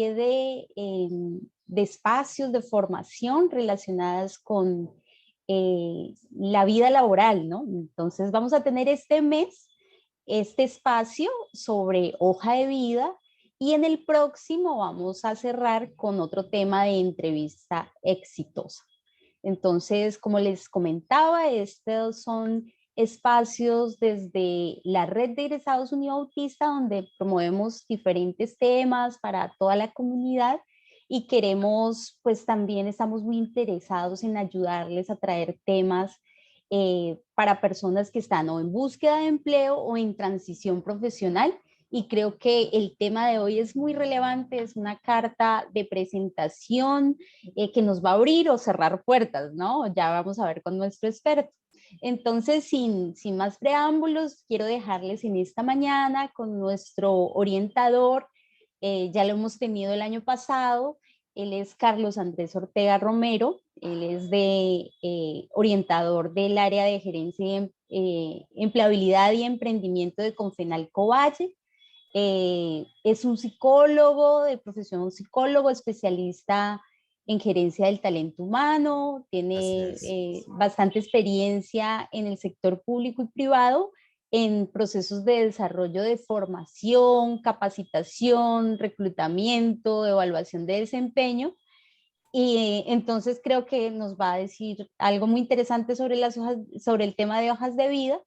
de espacios de formación relacionadas con la vida laboral, ¿no? Entonces vamos a tener este mes este espacio sobre hoja de vida y en el próximo vamos a cerrar con otro tema de entrevista exitosa. Entonces, como les comentaba, estos son espacios desde la red de egresados Unido Bautista, donde promovemos diferentes temas para toda la comunidad y queremos, pues también estamos muy interesados en ayudarles a traer temas para personas que están o en búsqueda de empleo o en transición profesional. Y creo que el tema de hoy es muy relevante, es una carta de presentación que nos va a abrir o cerrar puertas, ¿no? Ya vamos a ver con nuestro experto. Entonces, sin más preámbulos, quiero dejarles en esta mañana con nuestro orientador, ya lo hemos tenido el año pasado, él es Carlos Andrés Ortega Romero, él es orientador del área de gerencia y empleabilidad y emprendimiento de Confenalco Valle. Es un psicólogo de profesión, un psicólogo especialista en gerencia del talento humano, tiene bastante experiencia en el sector público y privado en procesos de desarrollo de formación, capacitación, reclutamiento, evaluación de desempeño. Y entonces creo que nos va a decir algo muy interesante sobre las hojas, sobre el tema de hojas de vida.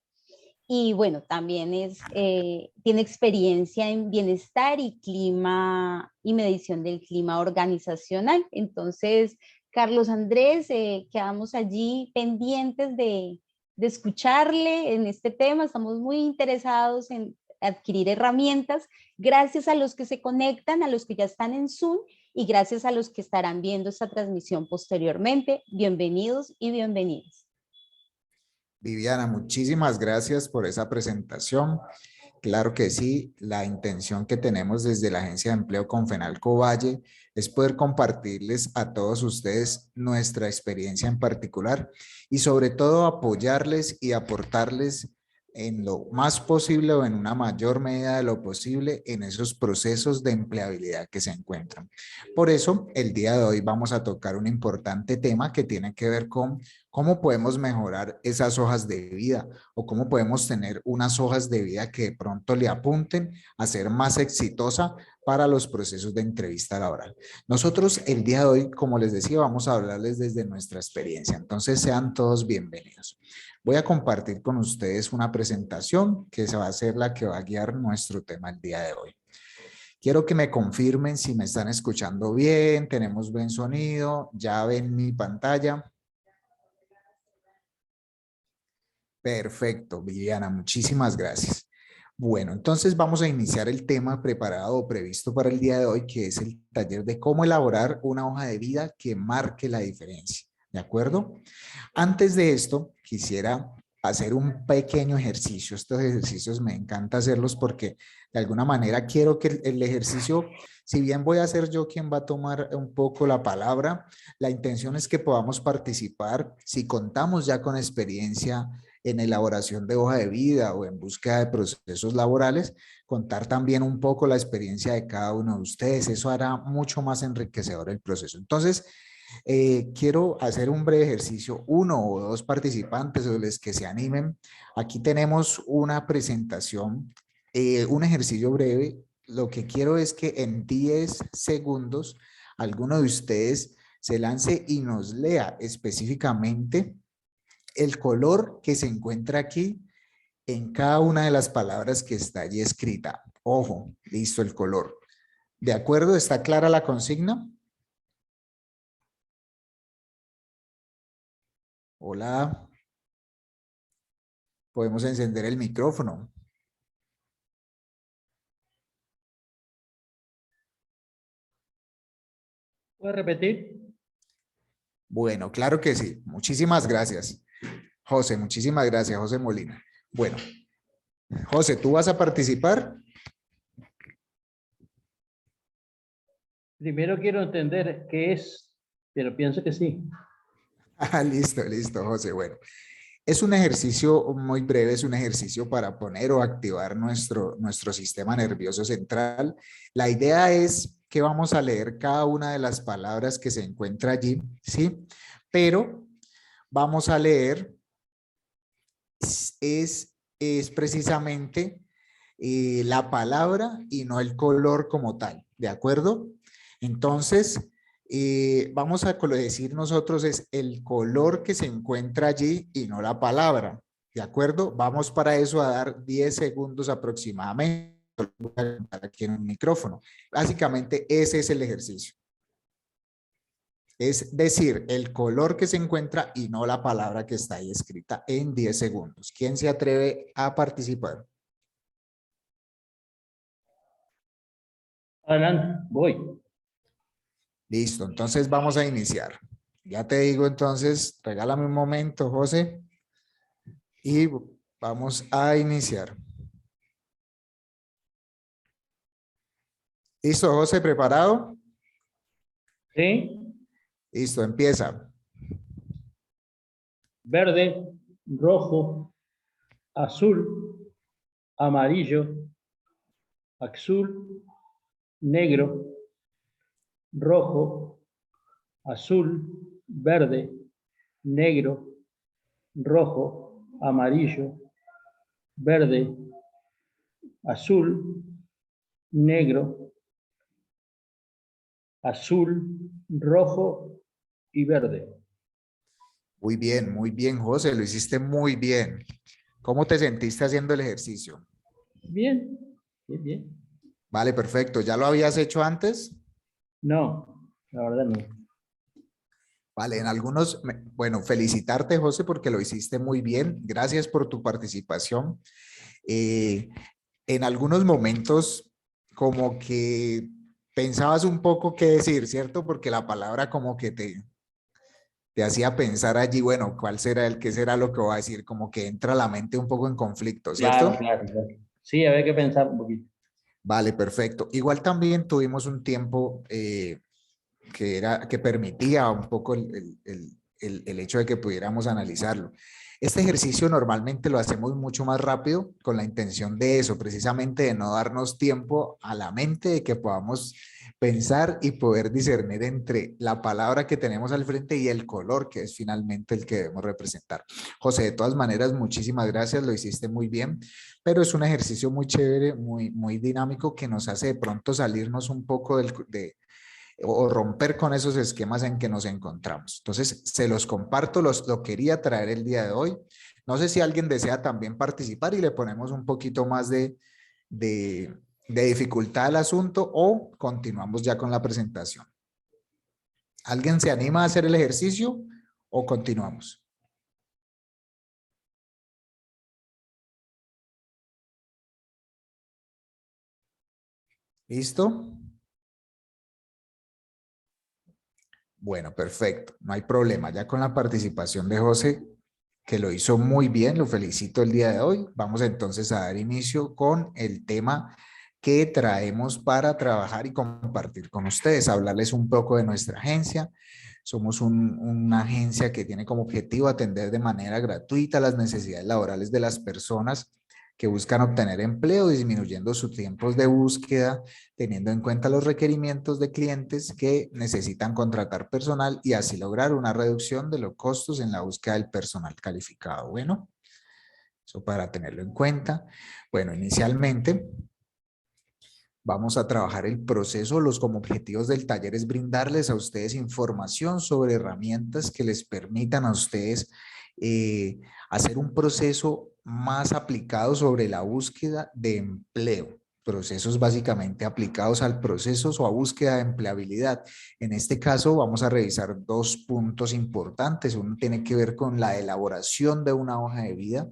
Y bueno, también tiene experiencia en bienestar y clima y medición del clima organizacional. Entonces, Carlos Andrés, quedamos allí pendientes de escucharle en este tema. Estamos muy interesados en adquirir herramientas. Gracias a los que se conectan, a los que ya están en Zoom y gracias a los que estarán viendo esta transmisión posteriormente. Bienvenidos y bienvenidas. Viviana, muchísimas gracias por esa presentación. Claro que sí, la intención que tenemos desde la Agencia de Empleo Confenalco Valle es poder compartirles a todos ustedes nuestra experiencia en particular y sobre todo apoyarles y aportarles en lo más posible o en una mayor medida de lo posible en esos procesos de empleabilidad que se encuentran. Por eso, el día de hoy vamos a tocar un importante tema que tiene que ver con cómo podemos mejorar esas hojas de vida o cómo podemos tener unas hojas de vida que de pronto le apunten a ser más exitosa para los procesos de entrevista laboral. Nosotros el día de hoy, como les decía, vamos a hablarles desde nuestra experiencia. Entonces sean todos bienvenidos. Voy a compartir con ustedes una presentación que se va a ser la que va a guiar nuestro tema el día de hoy. Quiero que me confirmen si me están escuchando bien, tenemos buen sonido, ya ven mi pantalla. Perfecto, Viviana, muchísimas gracias. Bueno, entonces vamos a iniciar el tema preparado o previsto para el día de hoy, que es el taller de cómo elaborar una hoja de vida que marque la diferencia. ¿De acuerdo? Antes de esto, quisiera hacer un pequeño ejercicio. Estos ejercicios me encanta hacerlos porque de alguna manera quiero que el ejercicio, si bien voy a ser yo quien va a tomar un poco la palabra, la intención es que podamos participar, si contamos ya con experiencia en elaboración de hoja de vida o en búsqueda de procesos laborales, contar también un poco la experiencia de cada uno de ustedes. Eso hará mucho más enriquecedor el proceso. Entonces, quiero hacer un breve ejercicio, uno o dos participantes o los que se animen. Aquí tenemos una presentación, un ejercicio breve. Lo que quiero es que en 10 segundos alguno de ustedes se lance y nos lea específicamente el color que se encuentra aquí en cada una de las palabras que está allí escrita. Ojo, listo el color. ¿De acuerdo? ¿Está clara la consigna? Hola. Podemos encender el micrófono. ¿Puedes repetir? Bueno, claro que sí. Muchísimas gracias, José. Muchísimas gracias, José Molina. Bueno, José, ¿tú vas a participar? Primero quiero entender qué es, pero pienso que sí. Ah, listo, listo, José. Bueno, Es un ejercicio muy breve, es un ejercicio para poner o activar nuestro sistema nervioso central. La idea es que vamos a leer cada una de las palabras que se encuentra allí, ¿sí? Pero vamos a leer, es precisamente la palabra y no el color como tal, ¿de acuerdo? Entonces, vamos a decir nosotros es el color que se encuentra allí y no la palabra, ¿de acuerdo? Vamos para eso a dar 10 segundos aproximadamente aquí en un micrófono. Básicamente ese es el ejercicio. Es decir, el color que se encuentra y no la palabra que está ahí escrita en 10 segundos. ¿Quién se atreve a participar? Adelante, voy. Listo, entonces vamos a iniciar. Ya te digo entonces, regálame un momento, José, y vamos a iniciar. ¿Listo, José? ¿Preparado? Sí. Listo, empieza. Verde, rojo, azul, amarillo, azul, negro, rojo, azul, verde, negro, rojo, amarillo, verde, azul, negro, azul, rojo y verde. Muy bien, José, lo hiciste muy bien. ¿Cómo te sentiste haciendo el ejercicio? Bien, bien, bien. Vale, perfecto. ¿Ya lo habías hecho antes? No, la verdad no. Vale, en algunos, bueno, felicitarte, José, porque lo hiciste muy bien. Gracias por tu participación. Eh, en algunos momentos, como que pensabas un poco qué decir, ¿cierto? Porque la palabra como que te hacía pensar allí, bueno, ¿cuál será qué será lo que voy a decir? Como que entra la mente un poco en conflicto, ¿cierto? Claro, claro, claro. Sí, había que pensar un poquito. Vale, perfecto. Igual también tuvimos un tiempo que permitía un poco el hecho de que pudiéramos analizarlo. Este ejercicio normalmente lo hacemos mucho más rápido con la intención de eso, precisamente de no darnos tiempo a la mente de que podamos pensar y poder discernir entre la palabra que tenemos al frente y el color que es finalmente el que debemos representar. José, de todas maneras, muchísimas gracias, lo hiciste muy bien, pero es un ejercicio muy chévere, muy dinámico que nos hace de pronto salirnos un poco o romper con esos esquemas en que nos encontramos. Entonces, se los comparto, lo quería traer el día de hoy. No sé si alguien desea también participar y le ponemos un poquito más de dificultad al asunto o continuamos ya con la presentación. ¿Alguien se anima a hacer el ejercicio o continuamos? ¿Listo? Bueno, perfecto. No hay problema. Ya con la participación de José, que lo hizo muy bien, lo felicito el día de hoy. Vamos entonces a dar inicio con el tema que traemos para trabajar y compartir con ustedes, hablarles un poco de nuestra agencia. Somos una agencia que tiene como objetivo atender de manera gratuita las necesidades laborales de las personas que buscan obtener empleo, disminuyendo sus tiempos de búsqueda, teniendo en cuenta los requerimientos de clientes que necesitan contratar personal y así lograr una reducción de los costos en la búsqueda del personal calificado. Bueno, eso para tenerlo en cuenta. Bueno, inicialmente vamos a trabajar el proceso. Los como objetivos del taller es brindarles a ustedes información sobre herramientas que les permitan a ustedes hacer un proceso más aplicado sobre la búsqueda de empleo. Procesos básicamente aplicados al proceso o a búsqueda de empleabilidad. En este caso vamos a revisar dos puntos importantes. Uno tiene que ver con la elaboración de una hoja de vida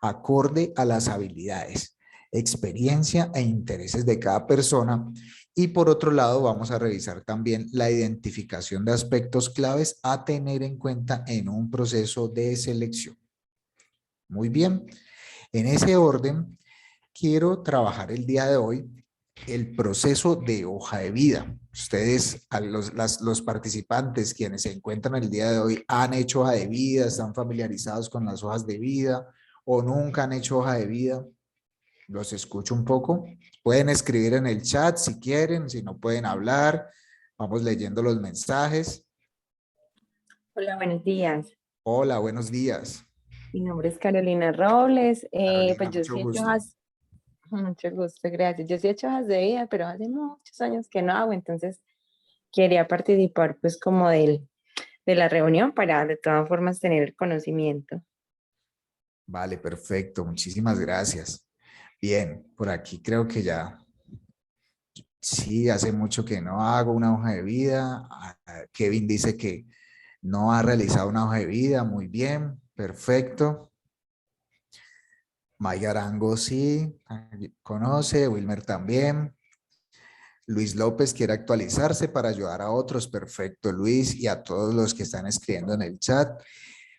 acorde a las habilidades, experiencia e intereses de cada persona. Y por otro lado, vamos a revisar también la identificación de aspectos claves a tener en cuenta en un proceso de selección. Muy bien, en ese orden, quiero trabajar el día de hoy el proceso de hoja de vida. Ustedes, los participantes, quienes se encuentran el día de hoy, han hecho hoja de vida, están familiarizados con las hojas de vida o nunca han hecho hoja de vida. Los escucho un poco. Pueden escribir en el chat si quieren, si no pueden hablar. Vamos leyendo los mensajes. Hola, buenos días. Hola, buenos días. Mi nombre es Carolina Robles. Carolina, Pues yo mucho sí he hecho gusto. mucho gusto, gracias. Yo sí he hecho hojas de vida, pero hace muchos años que no hago, entonces quería participar pues como de la reunión para de todas formas tener el conocimiento. Vale, perfecto. Muchísimas gracias. Bien, por aquí creo que ya, sí, hace mucho que no hago una hoja de vida. Kevin dice que no ha realizado una hoja de vida. Muy bien, perfecto. Mike Arango sí, conoce. Wilmer también. Luis López quiere actualizarse para ayudar a otros. Perfecto, Luis, y a todos los que están escribiendo en el chat.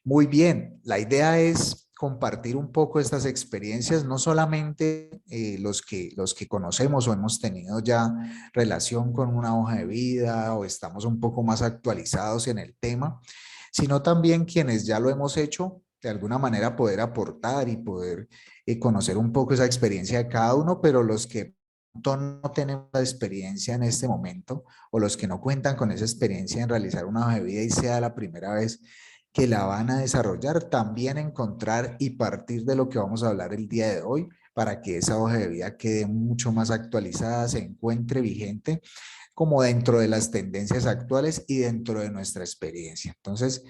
Muy bien, la idea es compartir un poco estas experiencias, no solamente los que conocemos o hemos tenido ya relación con una hoja de vida o estamos un poco más actualizados en el tema, sino también quienes ya lo hemos hecho, de alguna manera poder aportar y poder conocer un poco esa experiencia de cada uno, pero los que no tenemos la experiencia en este momento o los que no cuentan con esa experiencia en realizar una hoja de vida y sea la primera vez que la van a desarrollar, también encontrar y partir de lo que vamos a hablar el día de hoy para que esa hoja de vida quede mucho más actualizada, se encuentre vigente como dentro de las tendencias actuales y dentro de nuestra experiencia. Entonces,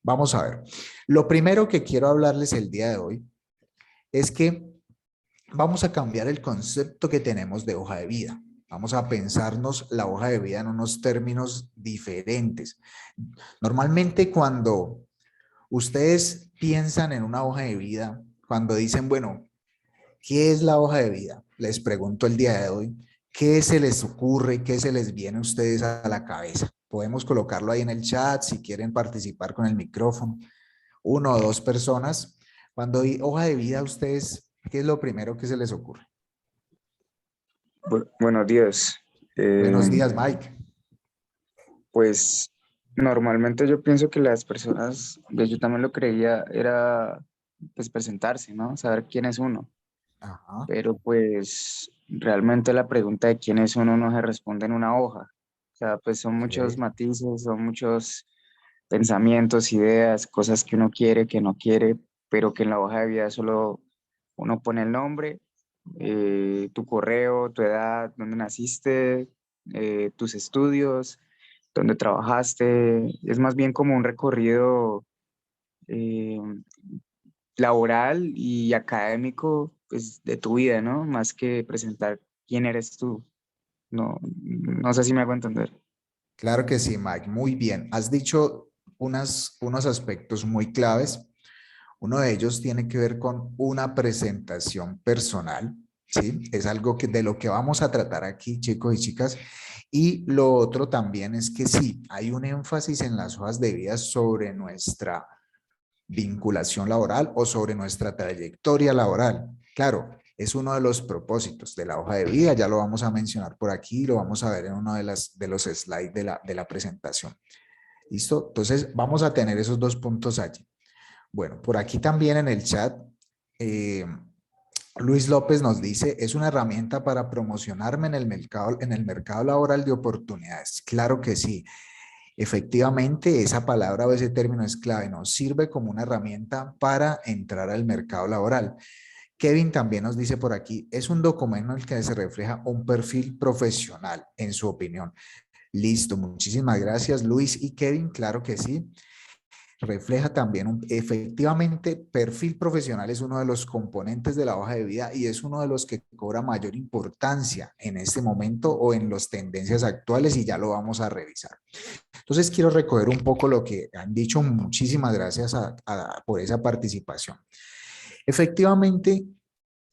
vamos a ver. Lo primero que quiero hablarles el día de hoy es que vamos a cambiar el concepto que tenemos de hoja de vida. Vamos a pensarnos la hoja de vida en unos términos diferentes. Normalmente cuando ustedes piensan en una hoja de vida, cuando dicen, bueno, ¿qué es la hoja de vida? Les pregunto el día de hoy, ¿qué se les ocurre? ¿Qué se les viene a ustedes a la cabeza? Podemos colocarlo ahí en el chat si quieren participar con el micrófono. 1 o 2 personas. Cuando hay hoja de vida, ustedes, ¿qué es lo primero que se les ocurre? Buenos días. Buenos días, Mike. Pues normalmente yo pienso que las personas, yo también lo creía, era pues presentarse, ¿no? Saber quién es uno. Ajá. Pero pues realmente la pregunta de quién es uno no se responde en una hoja. O sea, pues son muchos Okay. matices, son muchos pensamientos, ideas, cosas que uno quiere, que no quiere, pero que en la hoja de vida solo uno pone el nombre, tu correo, tu edad, dónde naciste, tus estudios, dónde trabajaste. Es más bien como un recorrido eh, laboral y académico pues, de tu vida, ¿no? Más que presentar quién eres tú. No, no sé si me hago entender. Claro que sí, Mike. Muy bien. Has dicho unos aspectos muy claves. Uno de ellos tiene que ver con una presentación personal, ¿sí? Es algo que, de lo que vamos a tratar aquí, chicos y chicas. Y lo otro también es que sí, hay un énfasis en las hojas de vida sobre nuestra vinculación laboral o sobre nuestra trayectoria laboral. Claro, es uno de los propósitos de la hoja de vida, ya lo vamos a mencionar por aquí, lo vamos a ver en uno de los slides de la presentación. ¿Listo? Entonces vamos a tener esos 2 puntos allí. Bueno, por aquí también en el chat, Luis López nos dice, es una herramienta para promocionarme en el mercado laboral de oportunidades. Claro que sí. Efectivamente, esa palabra o ese término es clave, nos sirve como una herramienta para entrar al mercado laboral. Kevin también nos dice por aquí, es un documento en el que se refleja un perfil profesional, en su opinión. Listo, muchísimas gracias Luis y Kevin, claro que sí. Refleja también, efectivamente, perfil profesional es uno de los componentes de la hoja de vida y es uno de los que cobra mayor importancia en este momento o en las tendencias actuales y ya lo vamos a revisar. Entonces quiero recoger un poco lo que han dicho. Muchísimas gracias por esa participación. Efectivamente,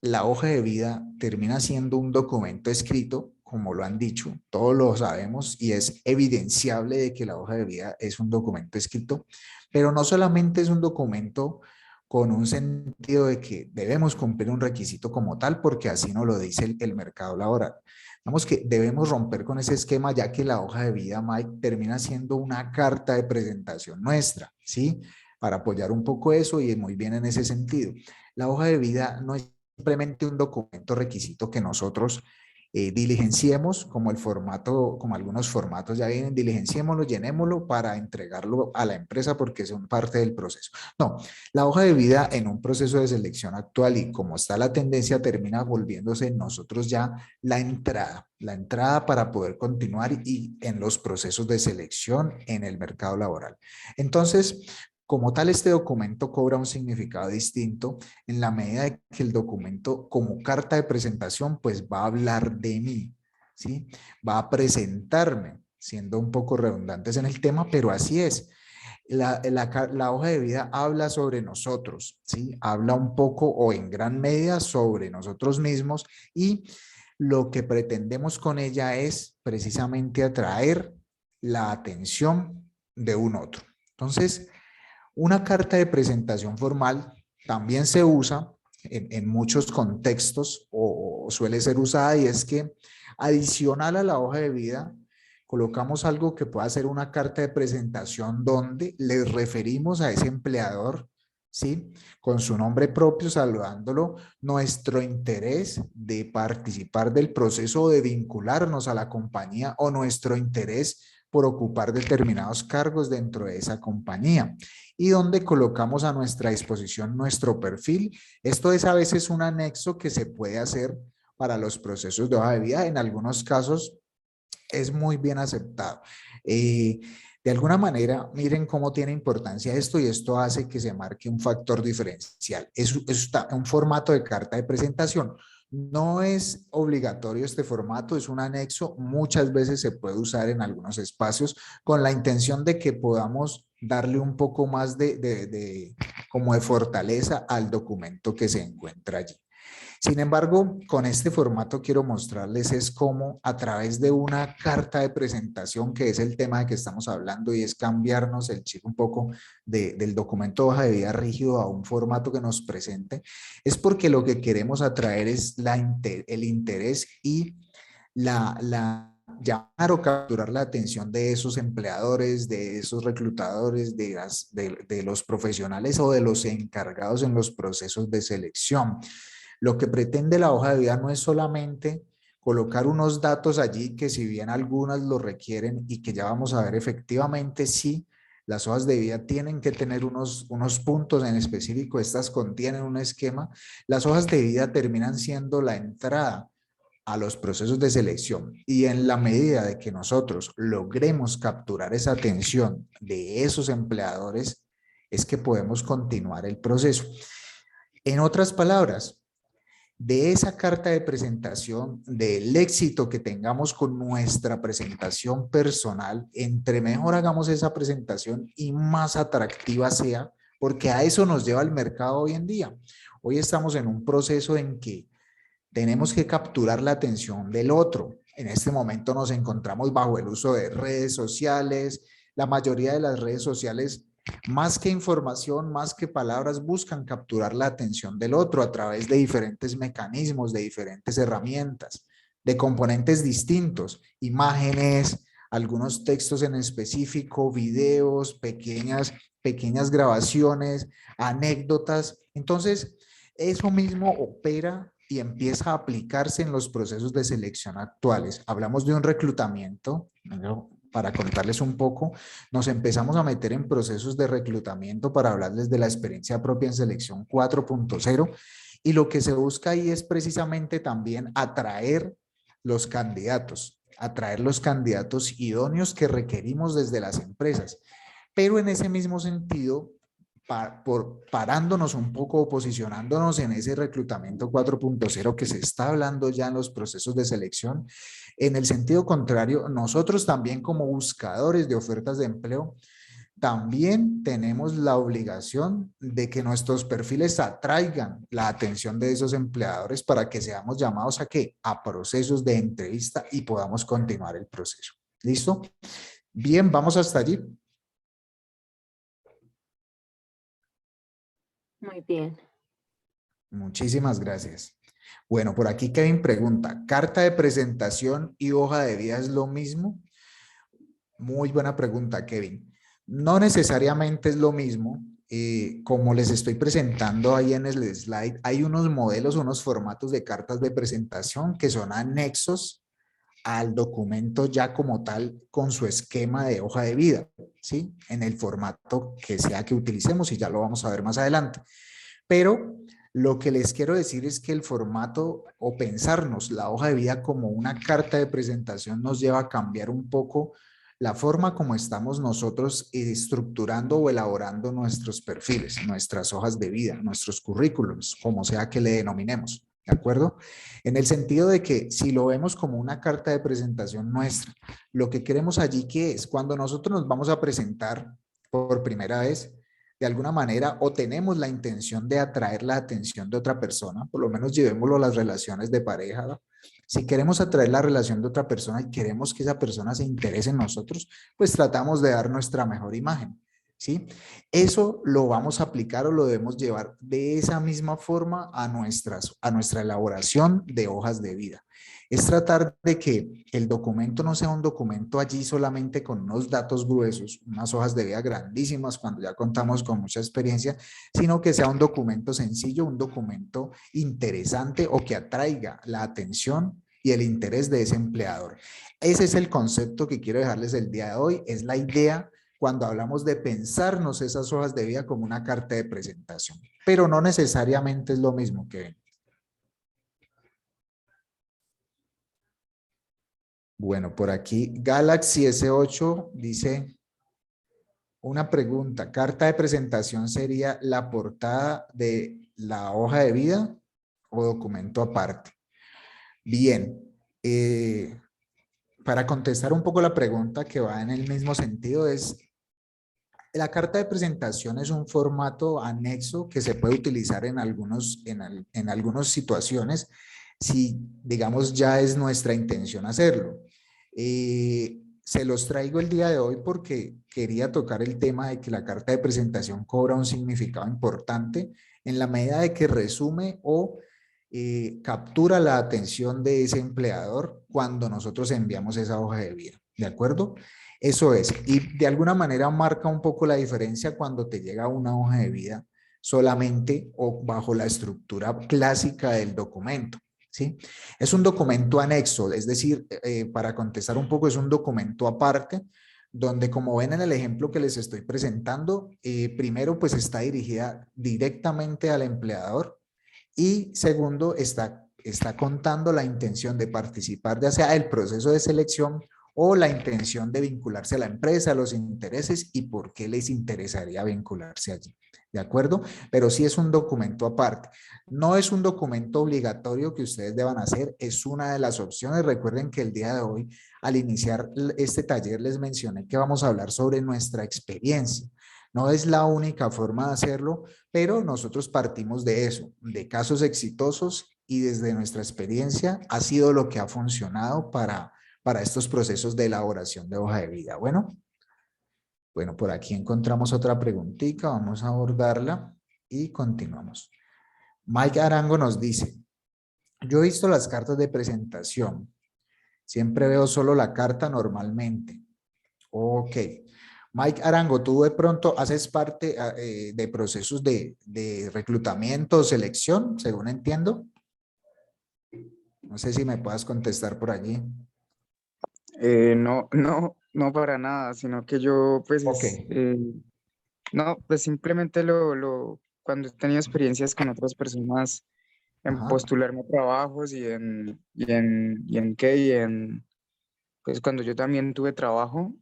la hoja de vida termina siendo un documento escrito, como lo han dicho, todos lo sabemos y es evidenciable de que la hoja de vida es un documento escrito, pero no solamente es un documento con un sentido de que debemos cumplir un requisito como tal, porque así no lo dice el mercado laboral, Digamos que debemos romper con ese esquema, ya que la hoja de vida, Mike, termina siendo una carta de presentación nuestra, ¿sí? Para apoyar un poco eso y muy bien en ese sentido. La hoja de vida no es simplemente un documento requisito que nosotros diligenciemos, como el formato, como algunos formatos ya vienen, diligenciémoslo, llenémoslo para entregarlo a la empresa porque son parte del proceso. No, la hoja de vida en un proceso de selección actual y como está la tendencia termina volviéndose nosotros ya la entrada para poder continuar y en los procesos de selección en el mercado laboral. Entonces, como tal, este documento cobra un significado distinto en la medida de que el documento como carta de presentación pues va a hablar de mí, ¿sí? Va a presentarme, siendo un poco redundantes en el tema, pero así es. La hoja de vida habla sobre nosotros, ¿sí? Habla un poco o en gran medida sobre nosotros mismos y lo que pretendemos con ella es precisamente atraer la atención de un otro. Entonces, una carta de presentación formal también se usa en muchos contextos o suele ser usada y es que adicional a la hoja de vida colocamos algo que pueda ser una carta de presentación donde les referimos a ese empleador, ¿sí? Con su nombre propio, saludándolo, nuestro interés de participar del proceso o de vincularnos a la compañía o nuestro interés por ocupar determinados cargos dentro de esa compañía y donde colocamos a nuestra disposición nuestro perfil. Esto es a veces un anexo que se puede hacer para los procesos de hoja de vida. En algunos casos es muy bien aceptado. De alguna manera, miren cómo tiene importancia esto y esto hace que se marque un factor diferencial. Es un formato de carta de presentación. No es obligatorio este formato, es un anexo. Muchas veces se puede usar en algunos espacios con la intención de que podamos darle un poco más como de fortaleza al documento que se encuentra allí. Sin embargo, con este formato quiero mostrarles es cómo a través de una carta de presentación, que es el tema de que estamos hablando y es cambiarnos el chip un poco del documento de hoja de vida rígido a un formato que nos presente, es porque lo que queremos atraer es el interés y llamar o capturar la atención de esos empleadores, de esos reclutadores, de los profesionales o de los encargados en los procesos de selección. Lo que pretende la hoja de vida no es solamente colocar unos datos allí que si bien algunas lo requieren y que ya vamos a ver efectivamente sí, las hojas de vida tienen que tener unos puntos en específico, estas contienen un esquema, las hojas de vida terminan siendo la entrada a los procesos de selección y en la medida de que nosotros logremos capturar esa atención de esos empleadores es que podemos continuar el proceso. En otras palabras, de esa carta de presentación, del éxito que tengamos con nuestra presentación personal, entre mejor hagamos esa presentación y más atractiva sea, porque a eso nos lleva el mercado hoy en día. Hoy estamos en un proceso en que tenemos que capturar la atención del otro. En este momento nos encontramos bajo el uso de redes sociales. La mayoría de las redes sociales, más que información, más que palabras, buscan capturar la atención del otro a través de diferentes mecanismos, de diferentes herramientas, de componentes distintos, imágenes, algunos textos en específico, videos, pequeñas grabaciones, anécdotas. Entonces, eso mismo opera y empieza a aplicarse en los procesos de selección actuales. Hablamos de un reclutamiento, ¿no? Para contarles un poco, nos empezamos a meter en procesos de reclutamiento para hablarles de la experiencia propia en selección 4.0 y lo que se busca ahí es precisamente también atraer los candidatos idóneos que requerimos desde las empresas. Pero en ese mismo sentido, parándonos un poco, posicionándonos en ese reclutamiento 4.0 que se está hablando ya en los procesos de selección. En el sentido contrario, nosotros también como buscadores de ofertas de empleo, también tenemos la obligación de que nuestros perfiles atraigan la atención de esos empleadores para que seamos llamados a ¿qué? A procesos de entrevista y podamos continuar el proceso. ¿Listo? Bien, vamos hasta allí. Muy bien. Muchísimas gracias. Bueno, por aquí Kevin pregunta, ¿carta de presentación y hoja de vida es lo mismo? Muy buena pregunta, Kevin. No necesariamente es lo mismo. Como les estoy presentando ahí en el slide, hay unos modelos, unos formatos de cartas de presentación que son anexos al documento ya como tal con su esquema de hoja de vida, ¿sí? En el formato que sea que utilicemos y ya lo vamos a ver más adelante. Pero lo que les quiero decir es que el formato o pensarnos la hoja de vida como una carta de presentación nos lleva a cambiar un poco la forma como estamos nosotros estructurando o elaborando nuestros perfiles, nuestras hojas de vida, nuestros currículums, como sea que le denominemos. ¿De acuerdo? En el sentido de que si lo vemos como una carta de presentación nuestra, lo que queremos allí que es cuando nosotros nos vamos a presentar por primera vez, de alguna manera o tenemos la intención de atraer la atención de otra persona, por lo menos llevémoslo a las relaciones de pareja, ¿no? Si queremos atraer la relación de otra persona y queremos que esa persona se interese en nosotros, pues tratamos de dar nuestra mejor imagen, ¿sí? Eso lo vamos a aplicar o lo debemos llevar de esa misma forma a nuestra elaboración de hojas de vida. Es tratar de que el documento no sea un documento allí solamente con unos datos gruesos, unas hojas de vida grandísimas cuando ya contamos con mucha experiencia, sino que sea un documento sencillo, un documento interesante o que atraiga la atención y el interés de ese empleador. Ese es el concepto que quiero dejarles el día de hoy, es la idea cuando hablamos de pensarnos esas hojas de vida como una carta de presentación, pero no necesariamente es lo mismo que ven. Bueno, por aquí Galaxy S8 dice una pregunta, ¿carta de presentación sería la portada de la hoja de vida o documento aparte? Bien, para contestar un poco la pregunta que va en el mismo sentido es, la carta de presentación es un formato anexo que se puede utilizar en algunas situaciones si, digamos, ya es nuestra intención hacerlo. Se los traigo el día de hoy porque quería tocar el tema de que la carta de presentación cobra un significado importante en la medida de que resume o captura la atención de ese empleador cuando nosotros enviamos esa hoja de vida. ¿De acuerdo? Eso es. Y de alguna manera marca un poco la diferencia cuando te llega una hoja de vida solamente o bajo la estructura clásica del documento. ¿Sí? Es un documento anexo, es decir, para contestar un poco, es un documento aparte, donde como ven en el ejemplo que les estoy presentando, primero pues está dirigida directamente al empleador y segundo está contando la intención de participar ya sea el proceso de selección o la intención de vincularse a la empresa, los intereses y por qué les interesaría vincularse allí. ¿De acuerdo? Pero sí es un documento aparte. No es un documento obligatorio que ustedes deban hacer, es una de las opciones. Recuerden que el día de hoy, al iniciar este taller, les mencioné que vamos a hablar sobre nuestra experiencia. No es la única forma de hacerlo, pero nosotros partimos de eso, de casos exitosos y desde nuestra experiencia ha sido lo que ha funcionado para estos procesos de elaboración de hoja de vida. Bueno, por aquí encontramos otra preguntita, vamos a abordarla y continuamos. Mike Arango nos dice, yo he visto las cartas de presentación, siempre veo solo la carta normalmente. Ok. Mike Arango, tú de pronto haces parte de procesos de reclutamiento o selección, según entiendo. No sé si me puedas contestar por allí. No para nada, sino que yo pues Ok. no, pues simplemente cuando he tenido experiencias con otras personas en Ajá. postularme a trabajos pues cuando yo también tuve trabajo,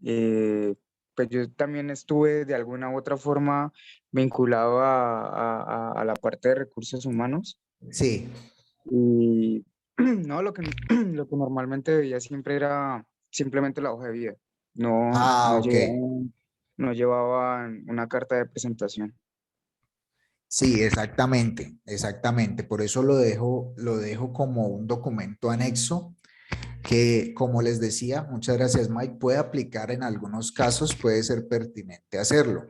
pues yo también estuve de alguna u otra forma vinculado a la parte de recursos humanos. Sí. Y no, lo que normalmente veía siempre era simplemente la hoja de vida. Ah, ok. No llevaban una carta de presentación. Sí, exactamente, exactamente. Por eso lo dejo como un documento anexo que, como les decía, muchas gracias Mike, puede aplicar en algunos casos, puede ser pertinente hacerlo.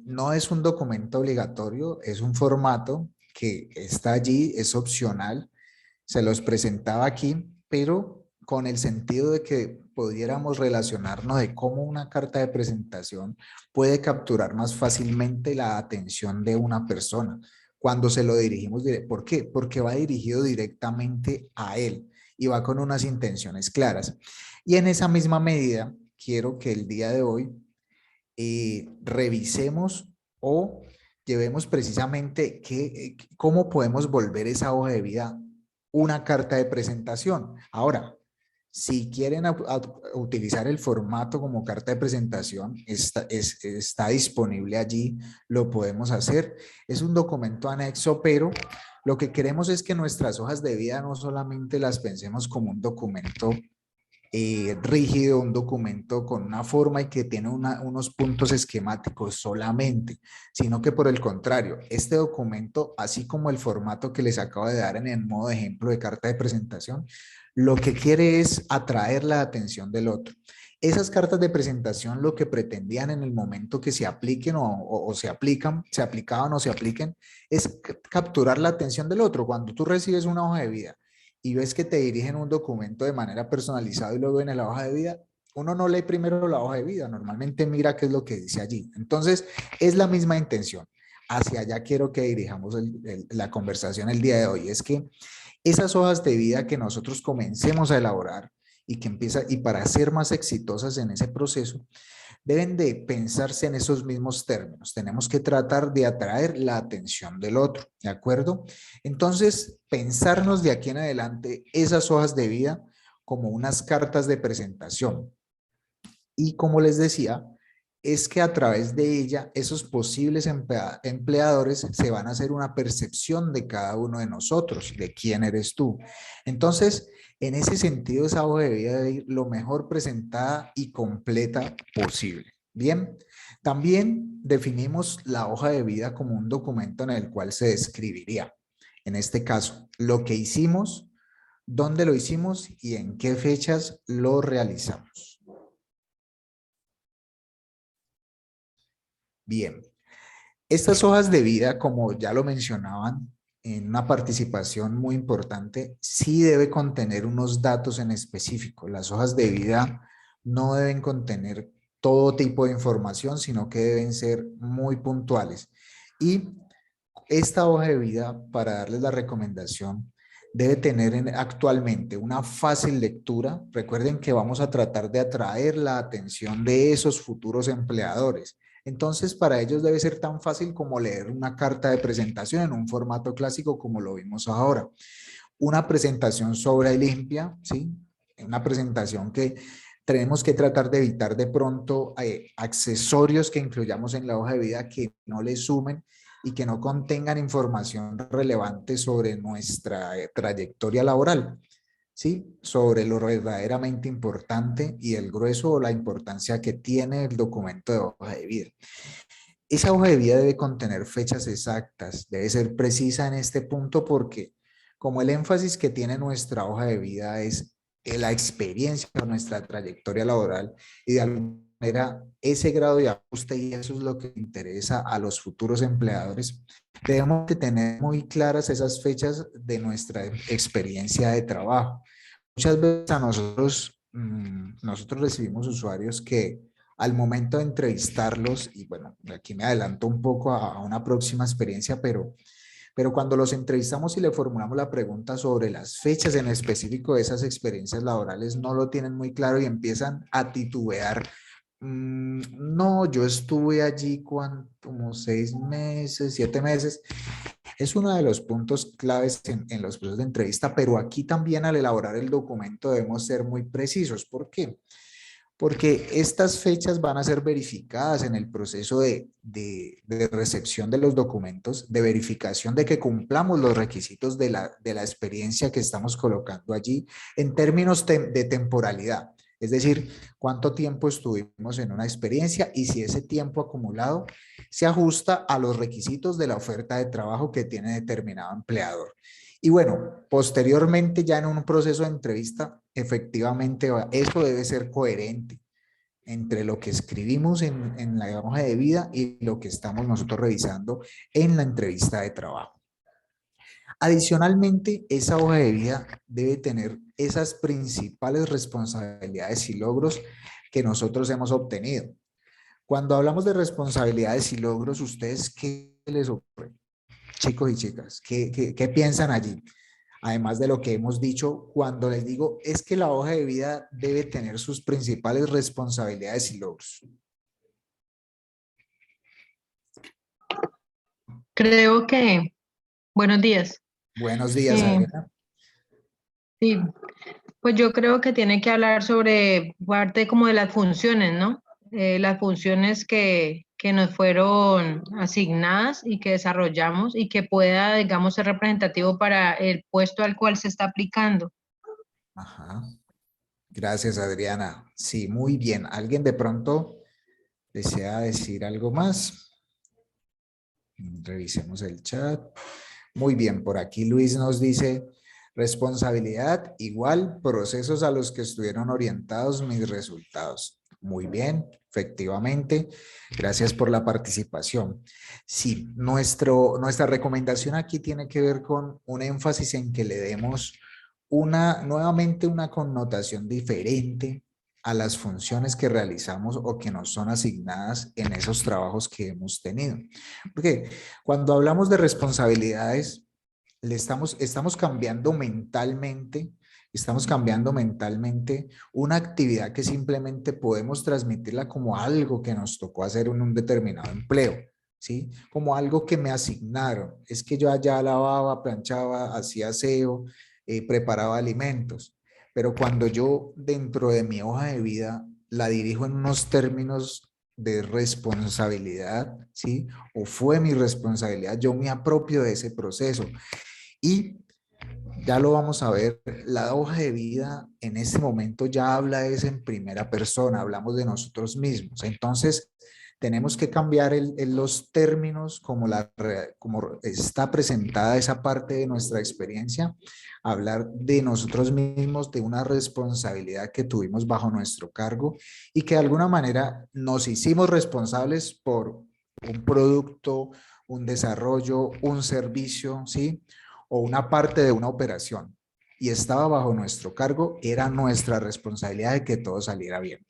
No es un documento obligatorio, es un formato que está allí, es opcional, se los presentaba aquí, pero con el sentido de que pudiéramos relacionarnos de cómo una carta de presentación puede capturar más fácilmente la atención de una persona cuando se lo dirigimos. ¿Por qué? Porque va dirigido directamente a él y va con unas intenciones claras. Y en esa misma medida, quiero que el día de hoy revisemos o llevemos precisamente cómo podemos volver esa hoja de vida una carta de presentación. Ahora, si quieren utilizar el formato como carta de presentación, está disponible allí, lo podemos hacer. Es un documento anexo, pero lo que queremos es que nuestras hojas de vida no solamente las pensemos como un documento rígido, un documento con una forma y que tiene unos puntos esquemáticos solamente, sino que por el contrario, este documento, así como el formato que les acabo de dar en el modo de ejemplo de carta de presentación, lo que quiere es atraer la atención del otro. Esas cartas de presentación lo que pretendían en el momento que se apliquen o se aplicaban o se apliquen, es capturar la atención del otro. Cuando tú recibes una hoja de vida y ves que te dirigen un documento de manera personalizada y luego en la hoja de vida, uno no lee primero la hoja de vida, normalmente mira qué es lo que dice allí. Entonces, es la misma intención. Hacia allá quiero que dirijamos la conversación el día de hoy. Es que esas hojas de vida que nosotros comencemos a elaborar y para ser más exitosas en ese proceso, deben de pensarse en esos mismos términos. Tenemos que tratar de atraer la atención del otro, ¿de acuerdo? Entonces, pensarnos de aquí en adelante esas hojas de vida como unas cartas de presentación. Y como les decía, es que a través de ella, esos posibles empleadores se van a hacer una percepción de cada uno de nosotros, de quién eres tú. Entonces, en ese sentido, esa hoja de vida debe ir lo mejor presentada y completa posible. Bien, también definimos la hoja de vida como un documento en el cual se describiría, en este caso, lo que hicimos, dónde lo hicimos y en qué fechas lo realizamos. Bien, estas hojas de vida, como ya lo mencionaban, en una participación muy importante, sí debe contener unos datos en específico. Las hojas de vida no deben contener todo tipo de información, sino que deben ser muy puntuales. Y esta hoja de vida, para darles la recomendación, debe tener actualmente una fácil lectura. Recuerden que vamos a tratar de atraer la atención de esos futuros empleadores. Entonces, para ellos debe ser tan fácil como leer una carta de presentación en un formato clásico como lo vimos ahora. Una presentación sobra y limpia, ¿sí? Una presentación que tenemos que tratar de evitar de pronto accesorios que incluyamos en la hoja de vida que no le sumen y que no contengan información relevante sobre nuestra trayectoria laboral, ¿sí? Sobre lo verdaderamente importante y el grueso o la importancia que tiene el documento de hoja de vida. Esa hoja de vida debe contener fechas exactas, debe ser precisa en este punto porque como el énfasis que tiene nuestra hoja de vida es la experiencia de nuestra trayectoria laboral y de alguna manera ese grado de ajuste, y eso es lo que interesa a los futuros empleadores, debemos de tener muy claras esas fechas de nuestra experiencia de trabajo. Muchas veces a nosotros recibimos usuarios que al momento de entrevistarlos, y bueno, aquí me adelanto un poco a una próxima experiencia, pero cuando los entrevistamos y le formulamos la pregunta sobre las fechas en específico de esas experiencias laborales, no lo tienen muy claro y empiezan a titubear. No, yo estuve allí como 6 meses, 7 meses. Es uno de los puntos claves en los procesos de entrevista, pero aquí también al elaborar el documento debemos ser muy precisos. ¿Por qué? Porque estas fechas van a ser verificadas en el proceso de recepción de los documentos, de verificación de que cumplamos los requisitos de la experiencia que estamos colocando allí en términos de temporalidad. Es decir, cuánto tiempo estuvimos en una experiencia y si ese tiempo acumulado se ajusta a los requisitos de la oferta de trabajo que tiene determinado empleador. Y bueno, posteriormente ya en un proceso de entrevista, efectivamente eso debe ser coherente entre lo que escribimos en la hoja de vida y lo que estamos nosotros revisando en la entrevista de trabajo. Adicionalmente, esa hoja de vida debe tener esas principales responsabilidades y logros que nosotros hemos obtenido. Cuando hablamos de responsabilidades y logros, ¿ustedes qué les ocurre? Chicos y chicas, ¿qué piensan allí? Además de lo que hemos dicho, cuando les digo es que la hoja de vida debe tener sus principales responsabilidades y logros. Creo que, buenos días. Buenos días, Eh, Adriana. sí, pues yo creo que tiene que hablar sobre parte como de las funciones, ¿no? Las funciones que nos fueron asignadas y que desarrollamos y que pueda, digamos, ser representativo para el puesto al cual se está aplicando. Ajá. Gracias, Adriana. Sí, muy bien. ¿Alguien de pronto desea decir algo más? Revisemos el chat. Muy bien, por aquí Luis nos dice, responsabilidad igual procesos a los que estuvieron orientados mis resultados. Muy bien, efectivamente. Gracias por la participación. Sí, nuestra recomendación aquí tiene que ver con un énfasis en que le demos nuevamente una connotación diferente a las funciones que realizamos o que nos son asignadas en esos trabajos que hemos tenido. Porque cuando hablamos de responsabilidades, estamos cambiando mentalmente una actividad que simplemente podemos transmitirla como algo que nos tocó hacer en un determinado empleo, ¿sí? Como algo que me asignaron. Es que yo allá lavaba, planchaba, hacía aseo, preparaba alimentos. Pero cuando yo dentro de mi hoja de vida la dirijo en unos términos de responsabilidad, ¿sí? O fue mi responsabilidad, yo me apropio de ese proceso. Y ya lo vamos a ver, la hoja de vida en este momento ya habla es en primera persona, hablamos de nosotros mismos. Entonces, tenemos que cambiar los términos como está presentada esa parte de nuestra experiencia, hablar de nosotros mismos, de una responsabilidad que tuvimos bajo nuestro cargo y que de alguna manera nos hicimos responsables por un producto, un desarrollo, un servicio, ¿sí? O una parte de una operación y estaba bajo nuestro cargo, era nuestra responsabilidad de que todo saliera bien.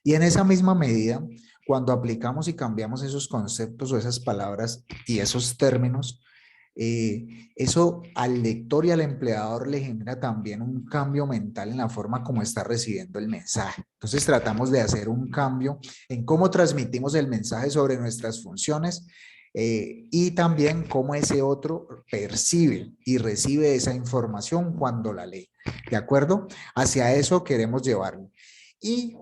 Y en esa misma medida, cuando aplicamos y cambiamos esos conceptos o esas palabras y esos términos, eso al lector y al empleador le genera también un cambio mental en la forma como está recibiendo el mensaje. Entonces tratamos de hacer un cambio en cómo transmitimos el mensaje sobre nuestras funciones y también cómo ese otro percibe y recibe esa información cuando la lee. ¿De acuerdo? Hacia eso queremos llevarlo. Y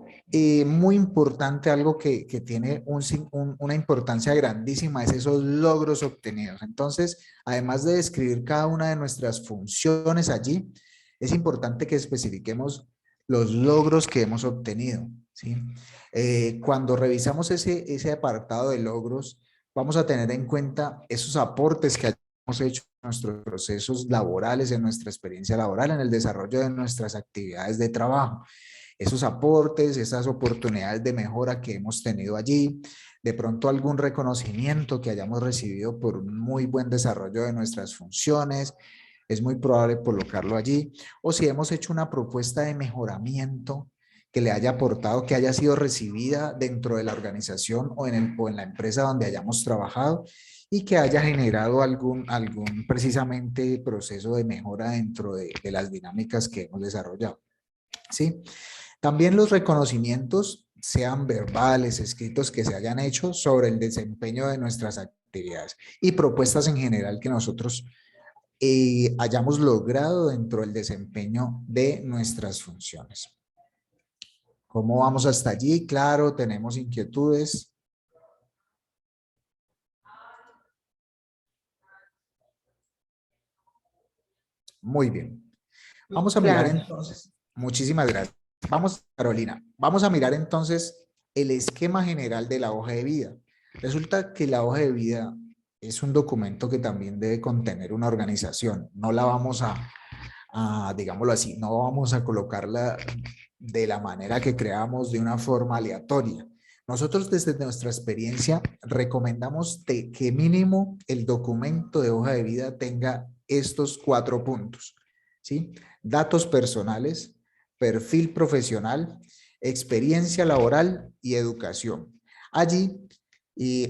muy importante, algo que tiene una importancia grandísima es esos logros obtenidos. Entonces, además de describir cada una de nuestras funciones allí, es importante que especifiquemos los logros que hemos obtenido, ¿sí? Cuando revisamos ese apartado de logros, vamos a tener en cuenta esos aportes que hemos hecho en nuestros procesos laborales, en nuestra experiencia laboral, en el desarrollo de nuestras actividades de trabajo. Esos aportes, esas oportunidades de mejora que hemos tenido allí, de pronto algún reconocimiento que hayamos recibido por un muy buen desarrollo de nuestras funciones, es muy probable colocarlo allí, o si hemos hecho una propuesta de mejoramiento que le haya aportado, que haya sido recibida dentro de la organización o en la empresa donde hayamos trabajado y que haya generado algún precisamente proceso de mejora dentro de las dinámicas que hemos desarrollado. ¿Sí? También los reconocimientos, sean verbales, escritos, que se hayan hecho sobre el desempeño de nuestras actividades y propuestas en general que nosotros hayamos logrado dentro del desempeño de nuestras funciones. ¿Cómo vamos hasta allí? Claro, tenemos inquietudes. Muy bien. Vamos a mirar entonces. Muchísimas gracias. Vamos, Carolina. Vamos a mirar entonces el esquema general de la hoja de vida. Resulta que la hoja de vida es un documento que también debe contener una organización. No la vamos digámoslo así, no vamos a colocarla de la manera que creamos de una forma aleatoria. Nosotros desde nuestra experiencia recomendamos que mínimo el documento de hoja de vida tenga estos 4 puntos, ¿sí? Datos personales, perfil profesional, experiencia laboral y educación. Allí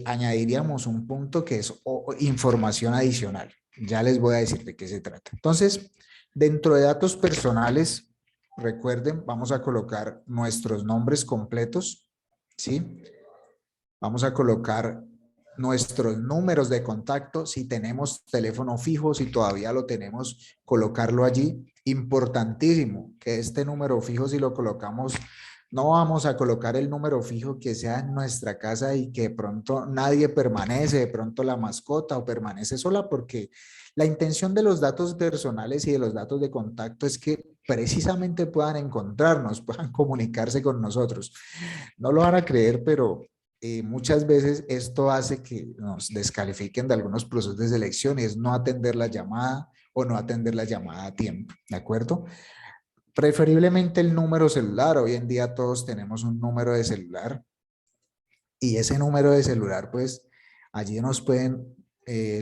añadiríamos un punto que es información adicional. Ya les voy a decir de qué se trata. Entonces, dentro de datos personales, recuerden, vamos a colocar nuestros nombres completos, ¿sí? Vamos a colocar nuestros números de contacto, si tenemos teléfono fijo, si todavía lo tenemos, colocarlo allí. Importantísimo que este número fijo, si lo colocamos, no vamos a colocar el número fijo que sea en nuestra casa y que de pronto nadie permanece, de pronto la mascota o permanece sola, porque la intención de los datos personales y de los datos de contacto es que precisamente puedan encontrarnos, puedan comunicarse con nosotros. No lo van a creer, pero muchas veces esto hace que nos descalifiquen de algunos procesos de selección y es no atender la llamada o no atender la llamada a tiempo, ¿de acuerdo? Preferiblemente el número celular. Hoy en día todos tenemos un número de celular y ese número de celular, pues allí nos pueden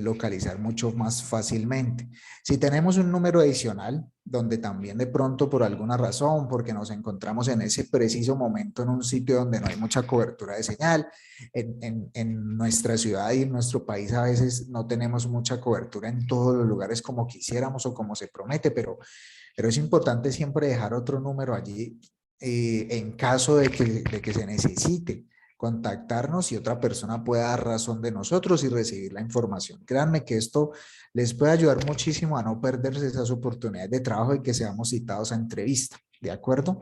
localizar mucho más fácilmente. Si tenemos un número adicional, donde también de pronto por alguna razón, porque nos encontramos en ese preciso momento en un sitio donde no hay mucha cobertura de señal, en nuestra ciudad y en nuestro país a veces no tenemos mucha cobertura en todos los lugares como quisiéramos o como se promete, pero es importante siempre dejar otro número allí en caso de que se necesite contactarnos y otra persona pueda dar razón de nosotros y recibir la información. Créanme que esto les puede ayudar muchísimo a no perderse esas oportunidades de trabajo y que seamos citados a entrevista, ¿de acuerdo?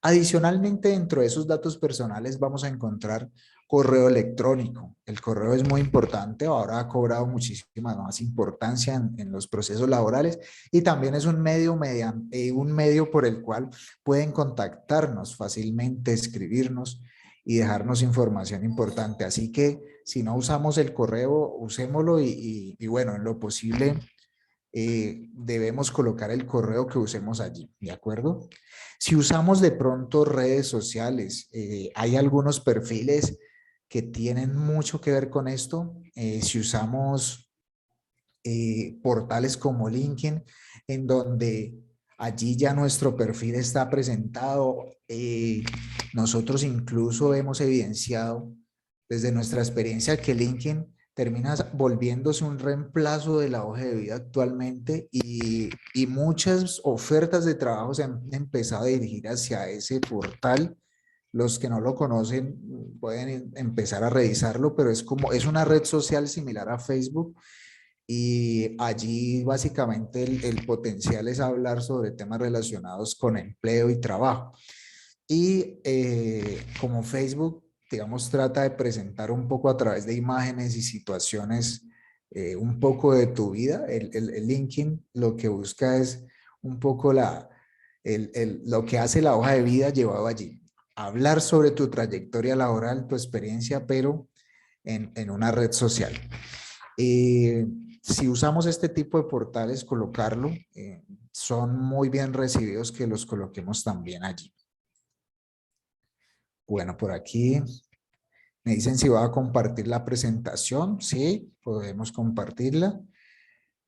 Adicionalmente, dentro de esos datos personales vamos a encontrar correo electrónico. El correo es muy importante, ahora ha cobrado muchísima más importancia en los procesos laborales y también es un medio por el cual pueden contactarnos fácilmente, escribirnos y dejarnos información importante. Así que si no usamos el correo, usémoslo y bueno, en lo posible debemos colocar el correo que usemos allí, ¿de acuerdo? Si usamos de pronto redes sociales, hay algunos perfiles que tienen mucho que ver con esto. Si usamos portales como LinkedIn, en donde allí ya nuestro perfil está presentado, nosotros incluso hemos evidenciado desde nuestra experiencia que LinkedIn termina volviéndose un reemplazo de la hoja de vida actualmente y muchas ofertas de trabajo se han empezado a dirigir hacia ese portal. Los que no lo conocen pueden empezar a revisarlo, pero es una red social similar a Facebook y allí básicamente el potencial es hablar sobre temas relacionados con empleo y trabajo. Y como Facebook, digamos, trata de presentar un poco a través de imágenes y situaciones un poco de tu vida, el LinkedIn lo que busca es un poco lo que hace la hoja de vida llevado allí. Hablar sobre tu trayectoria laboral, tu experiencia, pero en una red social. Si usamos este tipo de portales, colocarlo, son muy bien recibidos que los coloquemos también allí. Bueno, por aquí me dicen si va a compartir la presentación. Sí, podemos compartirla.